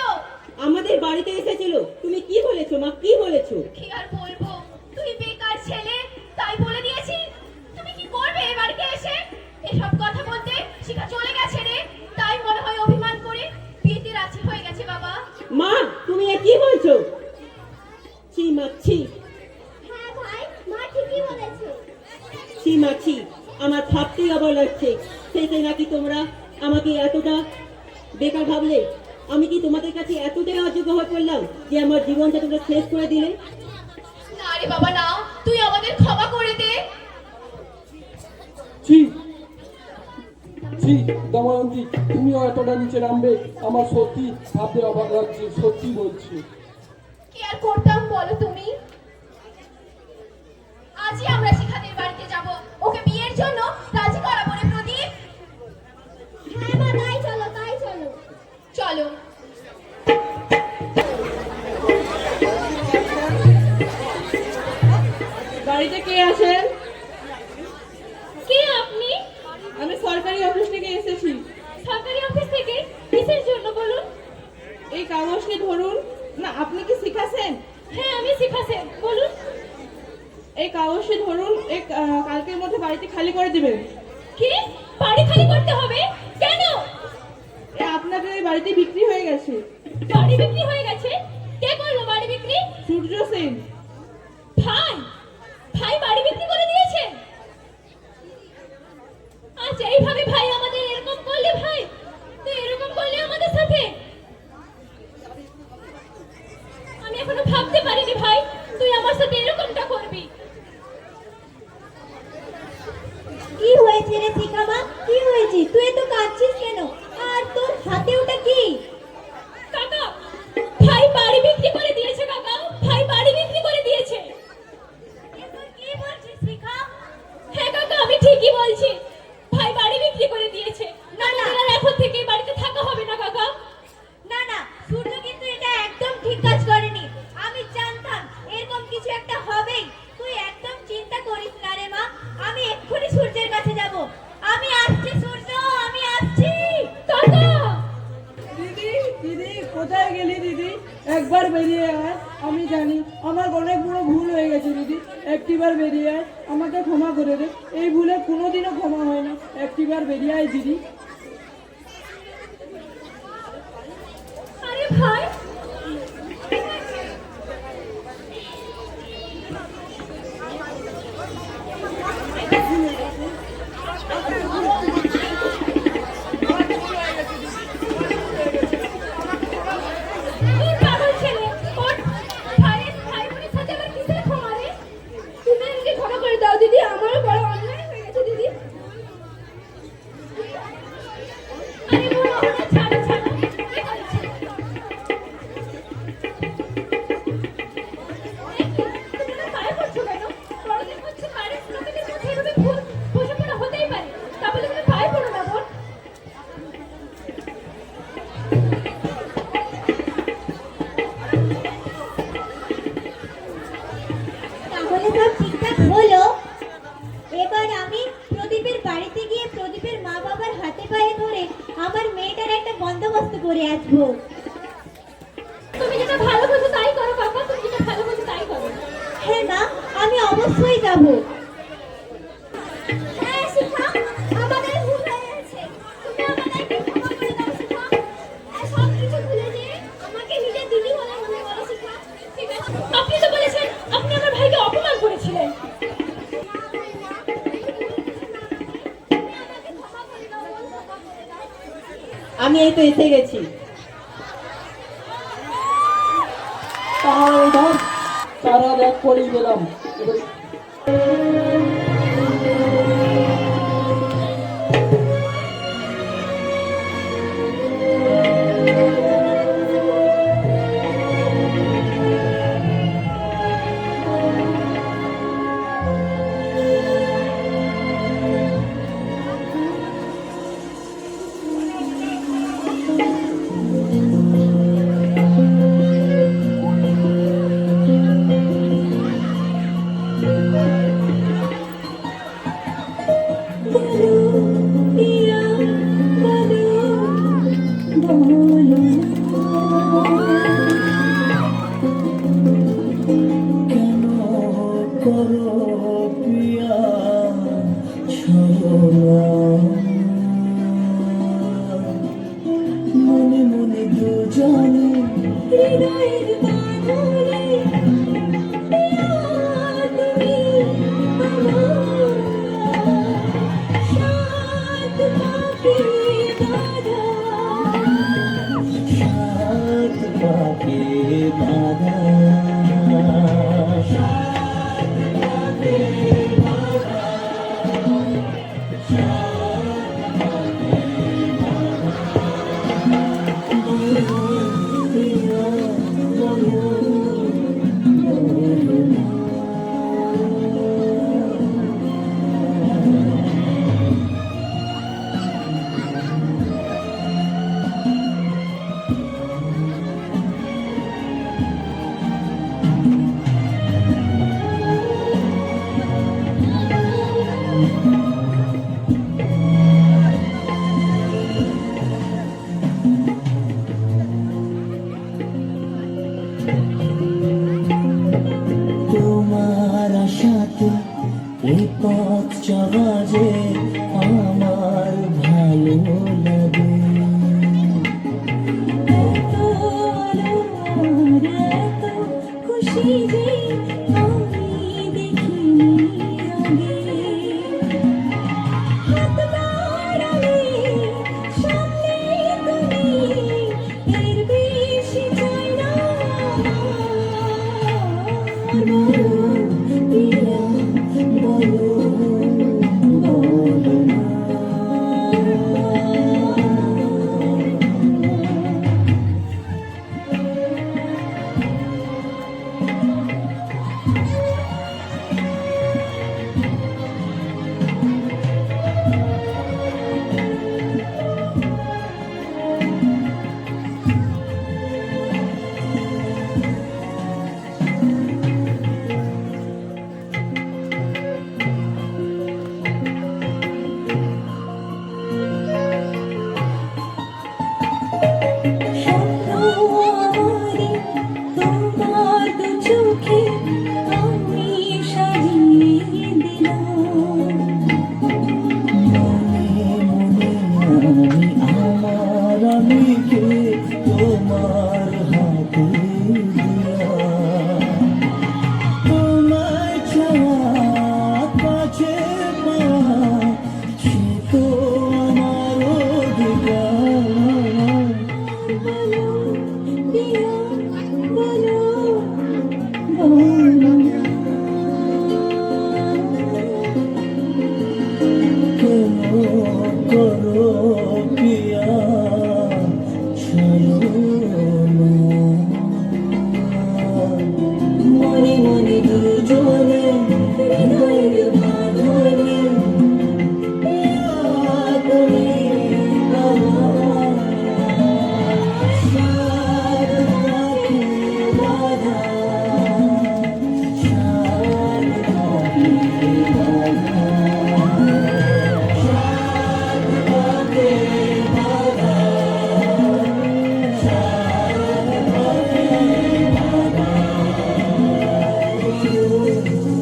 আমাদের বাড়িতে এসেছিল? তুমি কি বলেছো মা, কি বলেছো? কি আর বলবো, তুই বেকার ছেলে তাই বলে দিয়েছি। তুমি কি করবে এই বাড়িতে এসে? এসব কথা বলতে শিখা চলে গেছে রে, তাই মনে হয় অভিমান করে বিয়েতে রাজি হয়ে গেছে বাবা। মা, তুমি এ কি বলছো? ছি মা ছি, হ্যাঁ ভাই, মা ঠিকই বলেছে। ছি মা ছি, আমার ভাবতেই অবাক লাগছে। শেষে নাকি তোমরা আমাকে এতটা বেকার ভাবলে? আমি কি তোমাদের কাছে এতটাই অযোগ্য হয়ে পড়লাম যে আমার জীবনটা তোমরা শেষ করে দিলে? না রে বাবা না, তুই আমাদের ক্ষমা করে দে। ছি ছি, দময়ন্তী, তুমিও এতটা নিচে নামবে আমার সত্যি ভাবতে অবাক লাগছে, সত্যি বলছি। কি আর করতাম বলো তুমি? আজই আমরা শিখাদের বাড়িতে যাব, ওকে বিয়ের জন্য রাজি করাবো রে প্রদীপ। হ্যাঁ মা, তাই চলো, তাই চলো। চলো। কাগজটি ধরুন। না, আপনি কি শিখাছেন? হ্যাঁ, আমি শিখাছি, বলুন। এই কাগজটি ধরুন, কালকের মধ্যে বাড়িতে খালি করে দিবেন। কি? বাড়ি খালি করতে হবে? কেন? আপনাদের এই বাড়িতে বিক্রি হয়ে গেছে। বাড়ি বিক্রি হয়ে গেছে? কে করলো বাড়ি বিক্রি? সূর্য সেন। ভাই, ভাই বাড়ি বিক্রি করে দিয়েছে? আচ্ছা, এইভাবে ভাই আমাদের এরকম করলে, ভাই তুই এরকম করলে আমাদের সাথে, আমি এখনো ভাবতে পারিনি ভাই তুই আমার সাথে এরকমটা করবি। কি হয়েছে রে শিখা মা? কি হয়েছে? তুই তো কাঁদছিস কেন? আর তোর হাতে ওটা কি? কাকা, ভাই বাড়ি বিক্রি করে দিয়েছে। কাকা, ভাই বাড়ি বিক্রি করে দিয়েছে। তুই কি বলছিস শিখা? হ্যাঁ কাকা, আমি ঠিকই বলছি, ভাই বাড়ি বিক্রি করে দিয়েছে। না, না। আর এখন থেকে এই বাড়িতে থাকা হবে না কাকা। না না, সূর্য কিন্তু এটা একদম ঠিক কাজ করেনি। আমি জানতাম এরকম কিছু একটা হবেই। তুই একদম চিন্তা করিস না রে মা। আমি এক্ষুনি সূর্যের কাছে যাব। আমি আসছি সূর্য, আমি আসছি। কাকা, দিদি, দিদি কোথায় গেলি দিদি? একবার বেরিয়ে আয়। আমি জানি আমার অনেক বড় ভুল হয়ে গেছে দিদি, একটিবার বেরিয়ে আয়, আমাকে ক্ষমা করে দে। এই ভুলে কোনোদিনও ক্ষমা হয় না, একটিবার বেরিয়ে আয় দিদি। আরে ভাই, তোর পাগল ছেলে, ওর ভাই বোনের সাথে আবার কিসের ক্ষমা রে? তুমি আমাকে ক্ষমা করে দাও দিদি, আমারও বড় অন্যায় হয়ে গেছে দিদি। আরে বাবা, ওটা ছাড়ো ছাড়ো, কি করেছে? তোমরা পায়ে পড়ছো কেন? বড়দের হচ্ছে পায়ের লোকেদের মধ্যে এভাবে ভুল বোঝাপড়া হতেই পারে, তা বলে তুমি পায়ে পড়ো না বোন। তাহলে সব ঠিকঠাক হলো। এবার আমি প্রদীপের বাড়িতে গিয়ে প্রদীপের মা বাবার হাতে পায়ে ধরে আমার মেয়েটার একটা বন্দোবস্ত করে আসবো। তুমি যেটা ভালো বোঝো তাই করো কাকা, তুমি যেটা ভালো বোঝো তাই করো। হ্যাঁ মা, আমি অবশ্যই যাব। হ্যাঁ শিখা, আমাদের ভুল হয়ে গেছে। তুমি আমাদেরকে ক্ষমা করে দাও শিখা। আর সব কিছু ভুলে যেয়ে আমাকে নিজের দিদি বলে মনে করো শিখা। ঠিক আছে, আপনি তো বলেছেন আপনি আমার ভাইকে অপমান করেছিলেন। আমি এই তো এসে গেছি। তাহলে ধর তারা এক করেই গেলাম। এবার তোমার আশাতে এই পথ চলা যে আমার ভালো লাগে। খুশি যে আমি দেখিনি আগে, হাত বাড়ালে সামনে তুমি, এর বেশি চাই না বলো প্রিয়া, বলো বলো না। তোমার দু চোখে আমি সাজিয়ে দিলাম, মনে মনে আমি আমার আমিকে তোমার হাতে দিলাম। তোমায় ছাড়া কাছে পাওয়া সে তো আমার অধিকার। বলো প্রিয়া, বলো বলো কেন করো প্রিয়া ছাড়ো না। মনে মনে দুজনে হৃদয়ের বাঁধনে তুমি আমার সাত পাখি বাঁধা, সাত পাখি বাঁধা, সাত পাখি বাঁধা, সাত পাখি বাঁধা।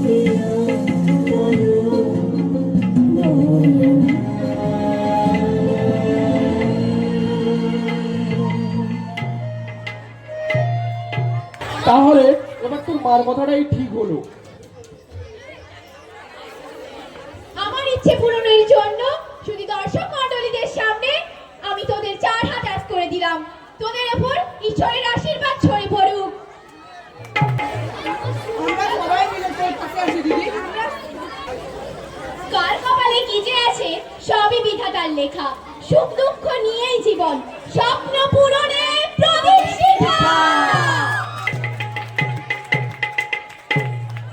প্রিয়া বলো বলো। তাহলে এবার তোর মার কথাটাই ঠিক হলো। আমার ইচ্ছে পূরণের জন্য শুধু দর্শক মণ্ডলীদের সামনে আমি তোদের 4 হাত আজ করে দিলাম। তোদের উপর ঈশ্বরের আশীর্বাদ ছড়ে পড়ুক। আমরা সবাই মিলে তোর পাশে আছি দিদি। কার কপালে কি যে আছে সবই বিধাতার লেখা। সুখ দুঃখ নিয়েই জীবন, স্বপ্ন পূরণে প্রদীপ শিখা।